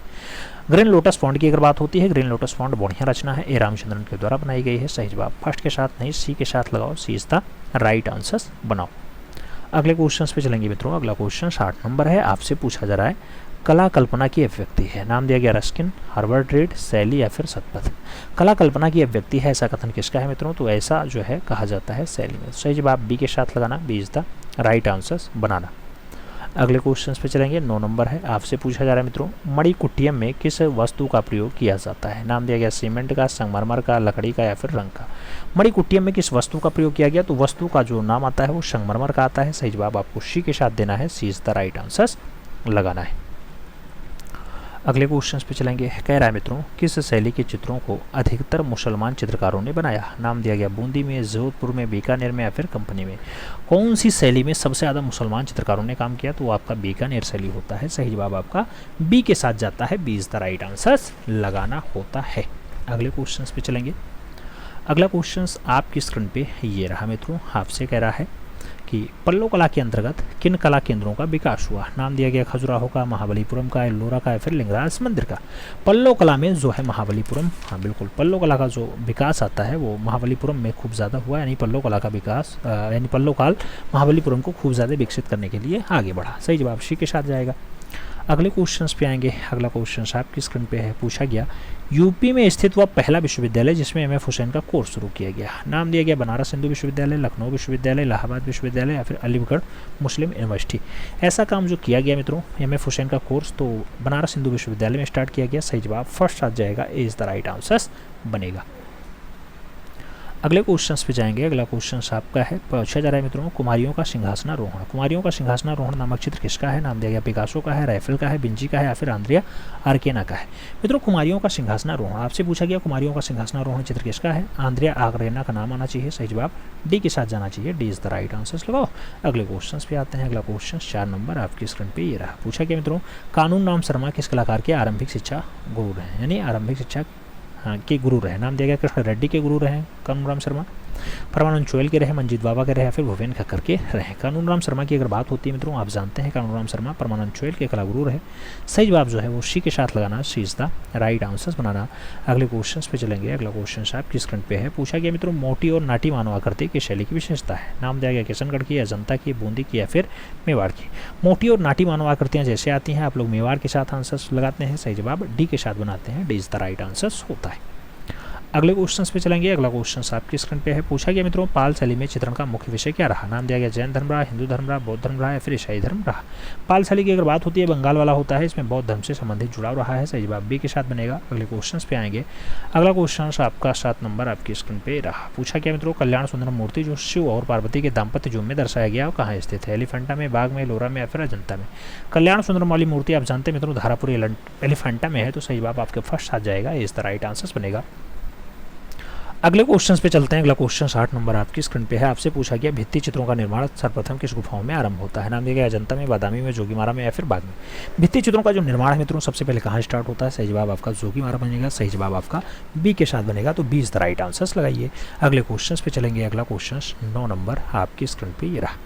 ग्रीन लोटस पॉन्ड की अगर बात होती है, ग्रीन लोटस पॉन्ड बढ़िया रचना है, ए रामचंद्रन के द्वारा बनाई गई है। सही जवाब फर्स्ट के साथ नहीं, सी के साथ लगाओ, सी इज द राइट आंसर बनाओ। अगले क्वेश्चन पे चलेंगे मित्रों। अगला क्वेश्चन 60 नंबर है। आपसे पूछा जा रहा है, कला कल्पना की अभिव्यक्ति है। नाम दिया गया रस्किन, हर्बर्ट रीड, शैली या फिर सतपथ। कला कल्पना की अभिव्यक्ति है, ऐसा कथन किसका है मित्रों? तो ऐसा जो है कहा जाता है शैली में। सही जवाब बी के साथ लगाना, B is the right answer बनाना। अगले क्वेश्चन पे चलेंगे। 9 नंबर है। आपसे पूछा जा रहा है मित्रों, मणिकुट्टियम में किस वस्तु का प्रयोग किया जाता है? नाम दिया गया सीमेंट का, संगमरमर का, लकड़ी का या फिर रंग का। मणिकुट्टियम में किस वस्तु का प्रयोग किया गया? तो वस्तु का जो नाम आता है वो संगमरमर का आता है। सही जवाब आपको सी के साथ देना है, सी इज द राइट आंसर लगाना है। अगले क्वेश्चन पे चलेंगे। कह रहा है मित्रों, किस शैली के चित्रों को अधिकतर मुसलमान चित्रकारों ने बनाया? नाम दिया गया बूंदी में, जोधपुर में, बीकानेर में या फिर कंपनी में। कौन सी शैली में सबसे ज़्यादा मुसलमान चित्रकारों ने काम किया? तो आपका बीकानेर शैली होता है। सही जवाब आपका बी के साथ जाता है, B is the right answer लगाना होता है। अगले क्वेश्चन पे चलेंगे। अगला क्वेश्चन आपकी स्क्रीन पे ये रहा मित्रों। आपसे कह रहा है कि पल्लव कला के अंतर्गत किन कला केंद्रों का विकास हुआ? नाम दिया गया खजुराहो का, महाबलीपुरम का, एल्लोरा का या फिर लिंगराज मंदिर का। पल्लव कला में जो है महाबलीपुरम, हाँ बिल्कुल, पल्लव कला का जो विकास आता है वो महाबलीपुरम में खूब ज़्यादा हुआ, यानी पल्लव कला का विकास यानी पल्लव काल महाबलीपुरम को खूब ज़्यादा विकसित करने के लिए आगे बढ़ा। सही जवाब सी के साथ जाएगा। अगले क्वेश्चन पे आएंगे। अगला क्वेश्चन आपकी स्क्रीन पे है। पूछा गया, यूपी में स्थित वह पहला विश्वविद्यालय जिसमें एम.एफ. हुसैन का कोर्स शुरू किया गया। नाम दिया गया बनारस हिंदू विश्वविद्यालय, लखनऊ विश्वविद्यालय, इलाहाबाद विश्वविद्यालय या फिर अलीगढ़ मुस्लिम यूनिवर्सिटी। ऐसा काम जो किया गया मित्रों, एम.एफ. हुसैन का कोर्स तो बनारस हिंदू विश्वविद्यालय में स्टार्ट किया गया। सही जवाब फर्स्ट आ जाएगा, ए इज द राइट आंसर बनेगा। अगले क्वेश्चन पे जाएंगे। अगला क्वेश्चन आपका है, पूछा जा रहा है मित्रों, कुमारियों का सिंहासनारोहण। कुमारियों का सिंहासनारोहण नामक चित्र किसका है? नाम दिया गया पिकासो का है, राइफल का है, विंची का है या फिर आंद्रिया आर्केना का है। मित्रों कुमारियों का सिंहासनारोहण आपसे पूछा गया, कुमारियों का सिंहासनारोहण चित्र किसका है? आंद्रिया आर्केना का नाम आना चाहिए। सही जवाब डी के साथ जाना चाहिए, D is the right answer लगाओ। अगले क्वेश्चन पे आते हैं। अगला क्वेश्चन 4 नंबर आपकी स्क्रीन पे ये रहा। पूछा गया मित्रों, कानून राम शर्मा किस कलाकार के आरंभिक शिक्षा गुरु रहे, यानी आरंभिक शिक्षा के गुरु रहे? नाम दिया गया कृष्ण रेड्डी के गुरु रहे कानून राम शर्मा, परमानंद चोयल के रहे, मंजीत बाबा के रहे या फिर भुवेन खक्कर के रहे। कानून राम शर्मा की अगर बात होती है मित्रों, आप जानते हैं कानून राम शर्मा परमानंद चोयल के कला गुरु रहे। सही जवाब जो है वो सी के साथ लगाना, सी इज द राइट आंसर बनाना। अगले क्वेश्चन पे चलेंगे। अगला क्वेश्चन आपकी स्क्रीन पे है। पूछा गया मित्रों, मोटी और नाटी मानव आकृति की शैली की विशेषता है। नाम दिया गया किशनगढ़ की, अजंता की, बूंदी की या फिर मेवाड़ की। मोटी और नाटी मानव आकृतियाँ जैसे आती हैं, आप लोग मेवाड़ के साथ आंसर लगाते हैं। सही जवाब डी के साथ बनाते हैं, D is the right answer होता है। अगले क्वेश्चन पे चलेंगे। अगला क्वेश्चन आपकी स्क्रीन पे है। पूछा गया मित्रों, पाल शैली में चित्रण का मुख्य विषय क्या रहा? नाम दिया गया जैन धर्म रहा, हिंदू धर्म रहा, बौद्ध धर्म रहा या फिर ईसाई धर्म रहा। पाल शैली की अगर बात होती है, बंगाल वाला होता है, इसमें बौद्ध धर्म से संबंधित जुड़ाव रहा है। सही जवाब बी के साथ बनेगा। अगले क्वेश्चन पे आएंगे। अगला क्वेश्चन आपका 7 नंबर आपकी स्क्रीन पे रहा। पूछा गया मित्रों, कल्याण सुंदरम मूर्ति जो शिव और पार्वती के दाम्पत्य युग में दर्शाया गया, कहाँ स्थित है? एलिफेंटा में, बाग में, लोरा में या फिर अजंता में। कल्याण सुंदरम वाली मूर्ति आप जानते हैं मित्रों धारापुर एलिफेंटा में है, तो सही जवाब आपके फर्स्ट आ जाएगा, इस द राइट आंसर बनेगा। अगले क्वेश्चन पे चलते हैं। अगला क्वेश्चन 60 नंबर आपकी स्क्रीन पे है। आपसे पूछा गया, भित्ति चित्रों का निर्माण सर्वप्रथम किस गुफाओं में आरंभ होता है? नाम दिया गया अजंता में, बादामी में, जोगीमारा में या फिर बाग में। भित्ति चित्रों का जो निर्माण है मित्रों सबसे पहले कहाँ स्टार्ट होता है? सही जवाब आपका जोगीमारा बनेगा। सही जवाब आपका बी के साथ बनेगा, तो B is the right answer लगाइए। अगले क्वेश्चन पे चलेंगे। अगला क्वेश्चन 9 नंबर आपकी स्क्रीन पे ये रहा।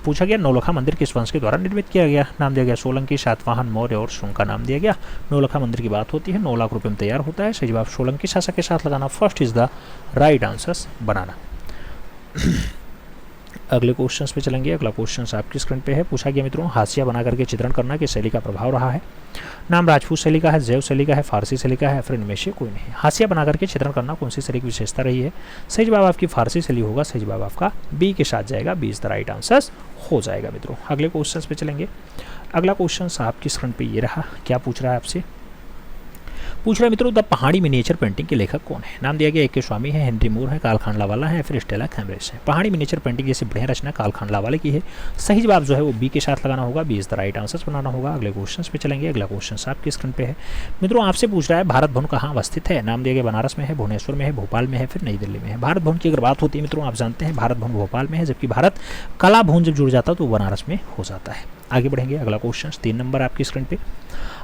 पूछा गया, नौलखा मंदिर किस वंश के द्वारा निर्मित किया गया? नाम दिया गया सोलंकी, सातवाहन, मौर्य और शुंग का नाम दिया गया। नौलखा मंदिर की बात होती है, 9 लाख रुपए में तैयार होता है। सही जवाब सोलंकी शासक के साथ लगाना, first is the right answer बनाना। अगले क्वेश्चन पे चलेंगे। अगला क्वेश्चन आपकी स्क्रीन पे है। पूछा गया मित्रों, हाशिया बना करके चित्रण करना किस शैली का प्रभाव रहा है? नाम राजपूत शैली का है, जैव शैली का है, फारसी शैली का है, फिर इनमें से कोई नहीं। हाशिया बना करके चित्रण करना कौन सी शैली की विशेषता रही है? सही जवाब आपकी फारसी शैली होगा। सही जवाब आपका बी के साथ जाएगा, B is the right answer हो जाएगा मित्रों। अगले क्वेश्चन पे चलेंगे। अगला क्वेश्चन आपकी स्क्रीन पे ये रहा। क्या पूछ रहा है आपसे? पूछ रहे मित्रों द पहाड़ी मिनिएचर पेंटिंग के लेखक कौन है। नाम दिया गया ए के स्वामी है, हेनरी मूर है, कार्ल खांडलावाला है, फिर स्टेला कैम्ब्रिज है। पहाड़ी मिनिएचर पेंटिंग जैसे बढ़िया रचना कार्ल खांडलावाला की है। सही जवाब जो है वो बी के साथ लगाना होगा, B is the right answer बनाना होगा। अगले क्वेश्चन पे चलेंगे। अगला क्वेश्चन आपकी स्क्रीन पे है मित्रों, आपसे पूछ रहा है भारत भवन कहाँ अवस्थित है। नाम दिया गया बनारस में है, भुवनेश्वर में है, भोपाल में है, फिर नई दिल्ली में है। भारत भवन की अगर बात होती है मित्रों, आप जानते हैं भारत भवन भोपाल में है, जबकि भारत कला भवन जब जुड़ जाता है तो बनारस में हो जाता है। आगे बढ़ेंगे। अगला क्वेश्चन 3 नंबर आपकी स्क्रीन पे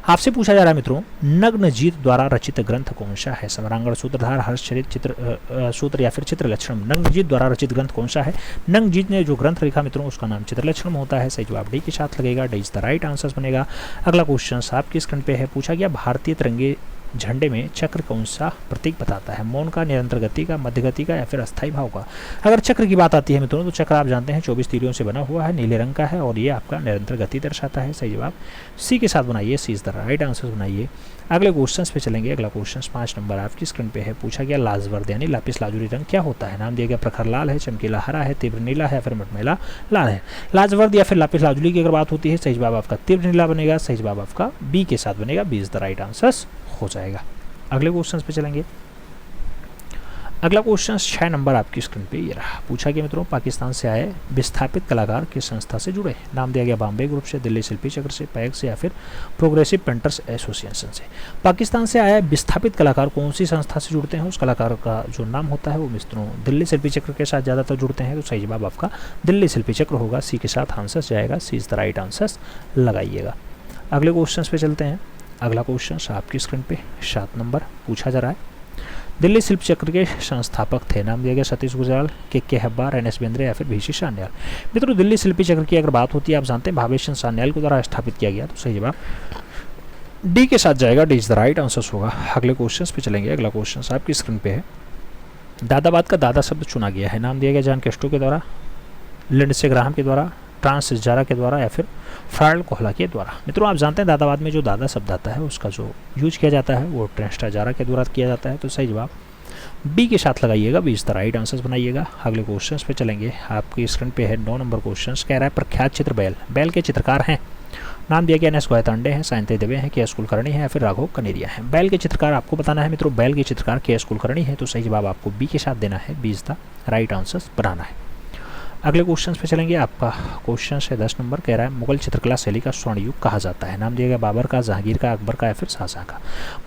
आपसे पूछा जा रहा है मित्रों, नग्नजीत द्वारा रचित ग्रंथ कौन सा है। समरांगण, सूत्रधार, हर्षचरित, चित्र सूत्र या फिर चित्रलक्षणम। नग्नजीत द्वारा रचित ग्रंथ कौन सा है। नग्नजीत ने जो ग्रंथ लिखा मित्रों उसका नाम चित्रलक्षणम होता है। सही जवाब डी के साथ लगेगा, D is the right answer बनेगा। अगला क्वेश्चन आपकी स्क्रीन पे है, पूछा गया भारतीय तिरंगे झंडे में चक्र कौन सा प्रतीक बताता है। मौन का, निरंतर गति का, मध्य गति का या फिर अस्थायी भाव का। अगर चक्र की बात आती है मित्रों तो चक्र आप जानते हैं 24 तीरियों से बना हुआ है, नीले रंग का है और ये आपका निरंतर गति दर्शाता है। सही जवाब सी के साथ बनाइए, सी इज द राइट आंसर बनाइए। अगले क्वेश्चन पे चलेंगे। अगला क्वेश्चन 5 नंबर आपकी स्क्रीन पे है, पूछा गया लाजवर्द यानी लापिस लाजुरी रंग क्या होता है। नाम दिया गया प्रखर लाल है, चमकीला हरा है, तीव्र नीला है, फिर मटमैला लाल है। लाजवर्द या फिर लापिस लाजुरी की अगर बात होती है, सही जवाब आपका तीव्र नीला बनेगा। सही जवाब आपका बी के साथ बनेगा, B is the right answer हो जाएगा। अगले क्वेश्चन पे चलेंगे। अगला क्वेश्चन 6 नंबर आपकी स्क्रीन पे ये रहा, पूछा गया मित्रों पाकिस्तान से आए विस्थापित कलाकार किस संस्था से जुड़े। नाम दिया गया बॉम्बे ग्रुप से, दिल्ली शिल्पी चक्र से, पैक से या फिर प्रोग्रेसिव पेंटर्स एसोसिएशन से। पाकिस्तान से आए विस्थापित कलाकार कौन सी संस्था से जुड़ते हैं, उस कलाकार का जो नाम होता है वो मित्रों दिल्ली शिल्पी चक्र के साथ ज़्यादातर जुड़ते हैं। तो सही जवाब आपका दिल्ली शिल्पी चक्र होगा, सी के साथ आंसर जाएगा, सी इज द राइट आंसर लगाइएगा। अगले क्वेश्चन पे चलते हैं। अगला क्वेश्चन आपकी स्क्रीन पे 7 नंबर पूछा जा रहा है, दिल्ली शिल्प चक्र के संस्थापक थे। नाम दिया गया सतीश गुजराल, के हब्बार, एन एस बेंद्रे या फिर भीशी सान्याल। मित्रों दिल्ली शिल्पी चक्र की अगर बात होती है, आप जानते हैं भावेश सान्याल के द्वारा स्थापित किया गया। तो सही जवाब डी के साथ जाएगा, D is the right answer होगा। अगले क्वेश्चन पे चलेंगे। अगला क्वेश्चन आपकी स्क्रीन पे है, दादाबाद का दादा शब्द चुना गया है। नाम दिया गया जॉन कैस्टो के द्वारा, लिंडसे ग्राहम के द्वारा, ट्रांस जारा के द्वारा या फिर फ्राइड कोहला के द्वारा। मित्रों आप जानते हैं दादाबाद में जो दादा शब्द आता है उसका जो यूज किया जाता है वो ट्रांस जारा के द्वारा किया जाता है। तो सही जवाब बी के साथ लगाइएगा, B is the right answer बनाइएगा। अगले क्वेश्चन पे चलेंगे। आपकी स्क्रीन पे है 9 नंबर क्वेश्चन, कह रहा है प्रख्यात चित्र बैल, बैल के चित्रकार हैं। नाम दिया गया एन एस गोयतांडे हैं, साइंते देवे हैं, के एस कुलकर्णी है या फिर राघव कनेरिया है। बैल के चित्रकार आपको बताना है मित्रों, बैल के चित्रकार के एस कुलकर्णी है। तो सही जवाब आपको बी के साथ देना है, B is the right answer बनाना है। अगले क्वेश्चन पे चलेंगे। आपका क्वेश्चन है 10 नंबर, कह रहा है मुगल चित्रकला शैली का स्वर्ण युग कहा जाता है। नाम दिया गया बाबर का, जहांगीर का, अकबर का या फिर शाहजहां का।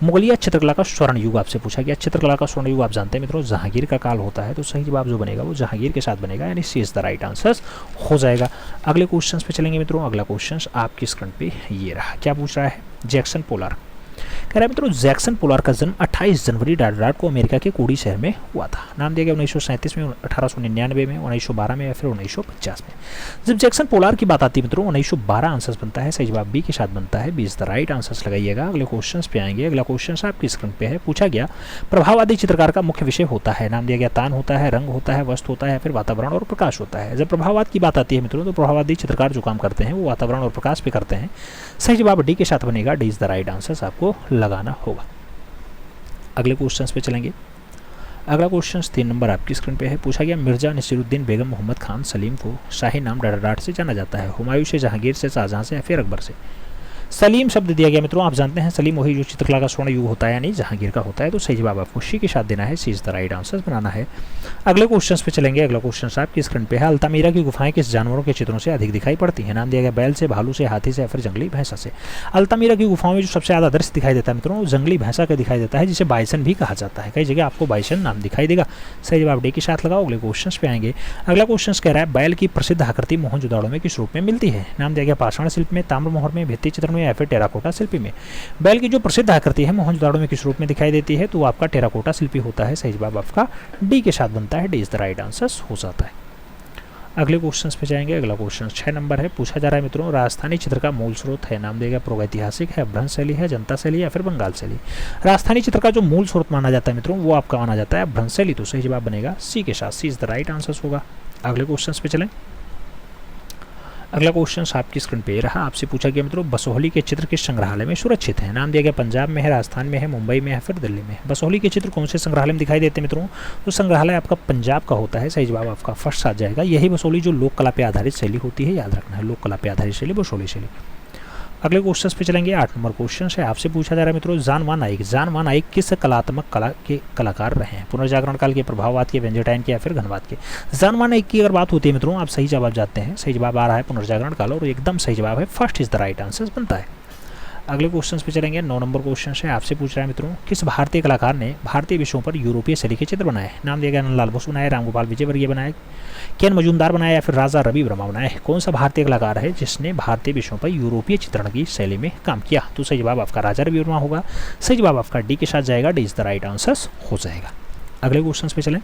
मुगलिया चित्रकला का स्वर्ण युग आपसे पूछा गया। चित्रकला का स्वर्ण युग आप जानते हैं मित्रों जहांगीर का काल होता है। तो सही जवाब जो बनेगा वो जहांगीर के साथ बनेगा, यानी सी इज द राइट आंसर हो जाएगा। अगले क्वेश्चन पे चलेंगे मित्रों। अगला क्वेश्चन आपकी स्क्रीन पे ये रहा, क्या पूछ रहा है, जैक्सन पोलार। कह रहा है मित्रों जैक्सन पोलार का जन्म 28 जनवरी रात को अमेरिका के कोडी शहर में हुआ था। नाम दिया गया 1937 में, 1899 में, 1912 में या फिर 1950 में। जब जैक्सन पोलार की बात आती है मित्रों 1912 आंसर बनता है। सही जवाब बी के साथ बनता है, B is the right answer लगाइएगा। अगले क्वेश्चन पे आएंगे। अगला क्वेश्चन आपकी स्क्रीन पे है, पूछा गया प्रभाववादी चित्रकार का मुख्य विषय होता है। नाम दिया गया तान होता है, रंग होता है, वस्तु होता है, फिर वातावरण और प्रकाश होता है। जब प्रभाववाद की बात आती है मित्रों तो प्रभाववादी चित्रकार जो काम करते हैं वो वातावरण और प्रकाश पे करते हैं। सही जवाब डी के साथ बनेगा, D is the right answer आपको लगाना होगा। अगले क्वेश्चन पे चलेंगे। अगला क्वेश्चन 3 नंबर आपकी स्क्रीन पे है, पूछा गया मिर्जा नसीरुद्दीन बेगम मोहम्मद खान सलीम को शाही नाम डाडाडाट से जाना जाता है। हुमायूं से, जहांगीर से, शाहजहां से या फिर अकबर से। सलीम शब्द दिया गया मित्रों, आप जानते हैं सलीम वही जो चित्रकला का स्वर्ण युग होता है यानी जहांगीर का होता है। तो सही जवाब आपको सी के साथ देना है, सी इज द राइट आंसर बनाना है। अगले क्वेश्चन पे चलेंगे। अगला क्वेश्चन आपकी स्क्रीन पे है, अल्तामीरा की गुफाएं किस जानवरों के चित्रों से अधिक दिखाई पड़ती हैं। नाम दिया गया बैल से, भालू से, हाथी से या फिर जंगली भैंसा से। अल्तामीरा की गुफाओं में जो सबसे ज़्यादा दृश्य दिखाई देता है मित्रों वो जंगली भैंसा का दिखाई देता है, जिसे बाइसन भी कहा जाता है। कई जगह आपको बाइसन नाम दिखाई देगा। सही जवाब डी के साथ लगाओ। अगले क्वेश्चन पे आएंगे। अगला क्वेश्चन कह रहा है बैल की प्रसिद्ध आकृति मोहनजोदड़ो में किस रूप में मिलती है। नाम दिया गया पाषाण शिल्प में, ताम्रमोहर में, भित्ति चित्र में या फिर टेराकोटा शिल्पी में। बैल की जो प्रसिद्ध आकृति है मोहनजोदड़ो में किस रूप में दिखाई देती है तो वो आपका टेराकोटा शिल्पी होता है। सही जवाब आपका डी के साथ बनता है, D is the right answer हो जाता है। अगले क्वेश्चन पे जाएंगे। अगला क्वेश्चन 6 नंबर है, पूछा जा रहा है मित्रों राजस्थानी चित्र का मूल स्रोत है। नाम देगा प्रागैतिहासिक है, अभ्रंश शैली है, जनता शैली या फिर बंगाल शैली। राजस्थानी चित्र का जो मूल स्रोत माना जाता है मित्रों वो आपका माना जाता है अभ्रंश शैली। तो सही जवाब बनेगा सी के साथ, सी इज द राइट आंसर होगा। अगले क्वेश्चन पे चलें। अगला क्वेश्चन आपकी स्क्रीन पे रहा, आपसे पूछा गया मित्रों बसोहली के चित्र किस संग्रहालय में सुरक्षित है। नाम दिया गया पंजाब में है, राजस्थान में है, मुंबई में है, फिर दिल्ली में। बसोहली के चित्र कौन से संग्रहालय में दिखाई देते हैं मित्रों तो संग्रहालय आपका पंजाब का होता है। सही जवाब आपका फर्स्ट आ जाएगा। यही बसोहली जो लोक कला पे आधारित शैली होती है, याद रखना है, लोक कला पे आधारित शैली बसोहली शैली। अगले क्वेश्चन पे चलेंगे। 8 नंबर क्वेश्चन है, आपसे पूछा जा रहा है मित्रों, जानवा नाइक किस कलात्मक कला के कलाकार रहे हैं? पुनर्जागरण काल के, प्रभाववाद के, व्यंजटाइन के या फिर घनवाद के? जानवा नाइक की अगर बात होती है मित्रों, आप सही जवाब जाते हैं, सही जवाब आ रहा है पुनर्जागरण काल और एकदम सही जवाब है, first is the right answer बनता है। अगले क्वेश्चन पे चलेंगे। 9 नंबर क्वेश्चन है, आपसे पूछ रहा है मित्रों, किस भारतीय कलाकार ने भारतीय विषयों पर यूरोपीय शैली के चित्र बनाए? नाम दिया गया नंदलाल बोस बनाए, रामगोपाल विजयवर्गीय बनाए, केएन मजूमदार बनाया या फिर राजा रवि वर्मा बनाए? कौन सा भारतीय कलाकार है जिसने भारतीय विषयों पर यूरोपीय चित्रण की शैली में काम किया? तो सही जवाब आपका राजा रवि वर्मा होगा। सही जवाब आपका डी के साथ जाएगा, D is the right answer हो जाएगा। अगले क्वेश्चन पे चलें।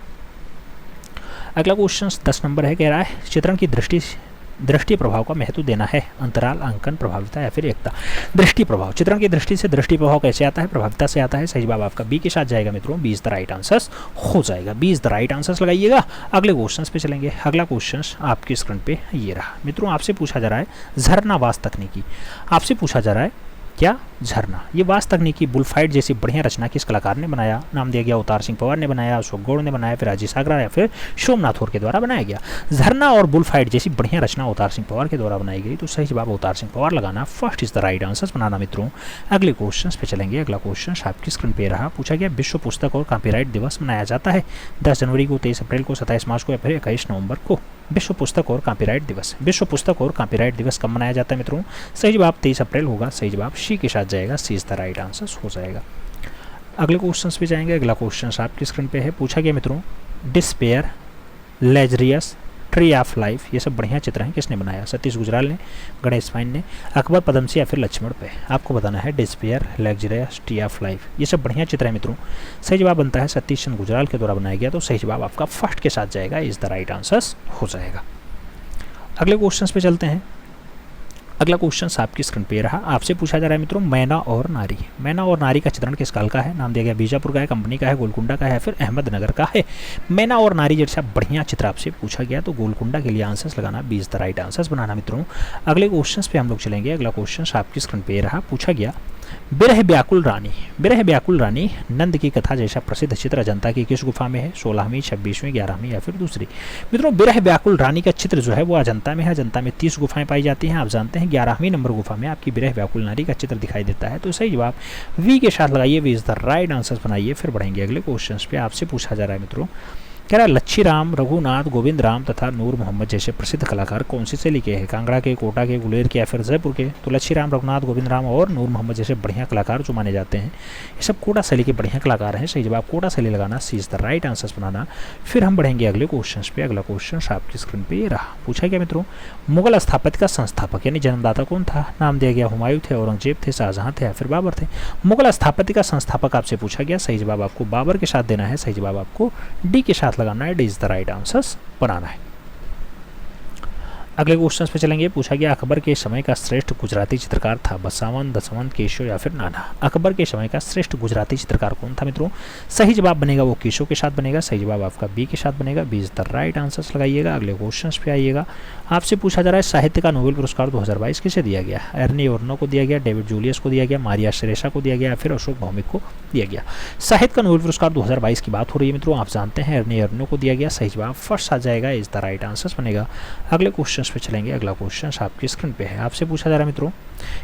अगला क्वेश्चन 10 नंबर है, कह रहा है चित्रण की दृष्टि प्रभाव का महत्व देना है, अंतराल, अंकन, प्रभाविता या फिर एकता? दृष्टि प्रभाव, चित्रण की दृष्टि से दृष्टि प्रभाव कैसे आता है? प्रभाविता से आता है। सही जवाब आपका बी के साथ जाएगा मित्रों, B is the right answer हो जाएगा, B is the right answer लगाइएगा। अगले क्वेश्चन पे चलेंगे। अगला क्वेश्चन आपकी स्क्रीन पे ये रहा मित्रों, आपसे पूछा जा रहा है झरना वास तकनीकी। आपसे पूछा जा रहा है क्या? झरना। ये वास तकनीकी बुलफाइट जैसी बढ़िया रचना किस कलाकार ने बनाया? नाम दिया गया अवतार सिंह पवार ने बनाया, अशोक गौड़ ने बनाया, फिर राजेश आगरा या फिर सोमनाथ और के द्वारा बनाया गया? झरना और बुलफाइट जैसी बढ़िया रचना अवतार सिंह पवार के द्वारा बनाई गई। तो सही जवाब अवतार सिंह पवार लगाना, first is the right answer बनाना मित्रों। अगले क्वेश्चन पे चलेंगे। अगला क्वेश्चन आपकी स्क्रीन पे रहा, पूछा गया विश्व पुस्तक और कॉपीराइट दिवस मनाया जाता है 10 जनवरी को, 23 अप्रैल को, 27 मार्च को या फिर 21 नवंबर को? विश्व पुस्तक और कॉपीराइट दिवस, विश्व पुस्तक और कॉपीराइट दिवस कब मनाया जाता है मित्रों? सही जवाब 23 अप्रैल होगा। सही जवाब सी के साथ जाएगा, सी इज द राइट आंसर हो जाएगा। अगले क्वेश्चन पे जाएंगे। अगला क्वेश्चन आपकी स्क्रीन पे है, पूछा गया मित्रों डिस्पेयर, लेजरियस, ट्री ऑफ लाइफ, ये सब बढ़िया चित्र हैं, किसने बनाया? सतीश गुजराल ने, गणेश फाइन ने, अकबर पदमसी या फिर लक्ष्मण पे? आपको बताना है डिस्पेयर, लेजरियस, ट्री ऑफ लाइफ, ये सब बढ़िया चित्र है मित्रों। सही जवाब बनता है सतीश चंद्र गुजराल के द्वारा बनाया गया। तो सही जवाब आपका फर्स्ट के साथ जाएगा, इज द राइट आंसर हो जाएगा। अगले क्वेश्चन पे चलते हैं। अगला क्वेश्चन आपकी स्क्रीन पे रहा, आपसे पूछा जा रहा है मित्रों मैना और नारी। मैना और नारी का चित्रण किस काल का है? नाम दिया गया बीजापुर का है, कंपनी का है, गोलकुंडा का है, फिर अहमदनगर का है? मैना और नारी जैसा बढ़िया चित्र आपसे पूछा गया, तो गोलकुंडा के लिए आंसर्स लगाना, 20 द राइट आंसर्स बनाना मित्रों। अगले क्वेश्चन पे हम लोग चलेंगे। अगला क्वेश्चन आपकी स्क्रीन पे रहा, पूछा गया बिरह व्याकुल रानी। बिरह व्याकुल रानी नंद की कथा जैसा प्रसिद्ध चित्र अजंता की किस गुफा में है? 16वीं, 26वीं, 11वीं या फिर दूसरी? मित्रों बिरह व्याकुल रानी का चित्र जो है वो अजंता में है। अजंता में 30 गुफाएं पाई जाती हैं। आप जानते हैं 11वीं नंबर गुफा में आपकी बिरह व्याकुल नारी का चित्र दिखाई देता है। तो सही जवाब वी के साथ लगाइए, V is the right answer बनाइए। फिर बढ़ेंगे अगले क्वेश्चन पे। आपसे पूछा जा रहा है मित्रों, कह रहा है लच्छी राम, रघुनाथ, गोविंद राम तथा नूर मोहम्मद जैसे प्रसिद्ध कलाकार कौन सी शैली के हैं? कांगड़ा के, कोटा के, गुलेर के या फिर जयपुर के? तो लच्छी राम, रघुनाथ, गोविंद राम और नूर मोहम्मद जैसे बढ़िया कलाकार जो माने जाते हैं, ये सब कोटा शैली के बढ़िया कलाकार हैं। सही जवाब कोटा शैली लगाना, सी इज द राइट आंसर बनाना। फिर हम बढ़ेंगे अगले क्वेश्चन पे। अगला क्वेश्चन आपकी स्क्रीन पे ये रहा, पूछा गया मित्रों मुगल स्थापत्य का संस्थापक यानी जन्मदाता कौन था? नाम दिया गया हुमायूं थे, औरंगजेब थे, शाहजहां थे या फिर बाबर थे? मुगल स्थापत्य का संस्थापक आपसे पूछा गया। सही जवाब आपको बाबर के साथ देना है। सही जवाब आपको डी के साथ लगाना है, D is the right answers बनाना है। अगले क्वेश्चन पे चलेंगे। पूछा गया अकबर के समय का श्रेष्ठ गुजराती चित्रकार था? बसावन, दसवंत, केशव या फिर नाना? अकबर के समय का श्रेष्ठ गुजराती चित्रकार कौन था मित्रों? सही जवाब बनेगा वो केशव के साथ बनेगा। सही जवाब आपका बी के साथ बनेगा, B is the right answers लगाइएगा। अगले क्वेश्चन पे आइएगा। आपसे पूछा जा रहा है साहित्य का नोबेल पुरस्कार 2022 किसे दिया गया? एर्नी ओर्नो को दिया गया, डेविड जूलियस को दिया गया, मारिया श्रेषा को दिया गया, फिर अशोक भौमिक को दिया गया? साहित्य का नोबेल पुरस्कार 2022 की बात हो रही है मित्रों। आप जानते हैं एर्नी ओर्नो को दिया गया। सही जवाब फर्स्ट आ जाएगा, इज द राइट आंसर्स बनेगा। अगले क्वेश्चन पे चलेंगे। अगला क्वेश्चन आपकी स्क्रीन पे है। आपसे पूछा जा रहा है मित्रों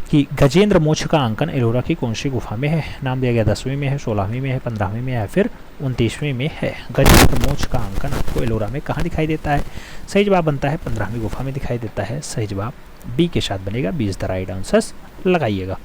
कि गजेंद्र मोक्ष का अंकन एलोरा की कौन सी गुफा में है? नाम दिया गया 10वीं में है, 16वीं में है, 15वीं में है या फिर 29वीं में है? गजेंद्र मोक्ष का अंकन आपको एलोरा में कहाँ दिखाई देता है? सही जवाब बनता है 15वीं गुफा में दिखाई देता है। सही जवाब बी के साथ बनेगा, B is the right answers लगाइएगा।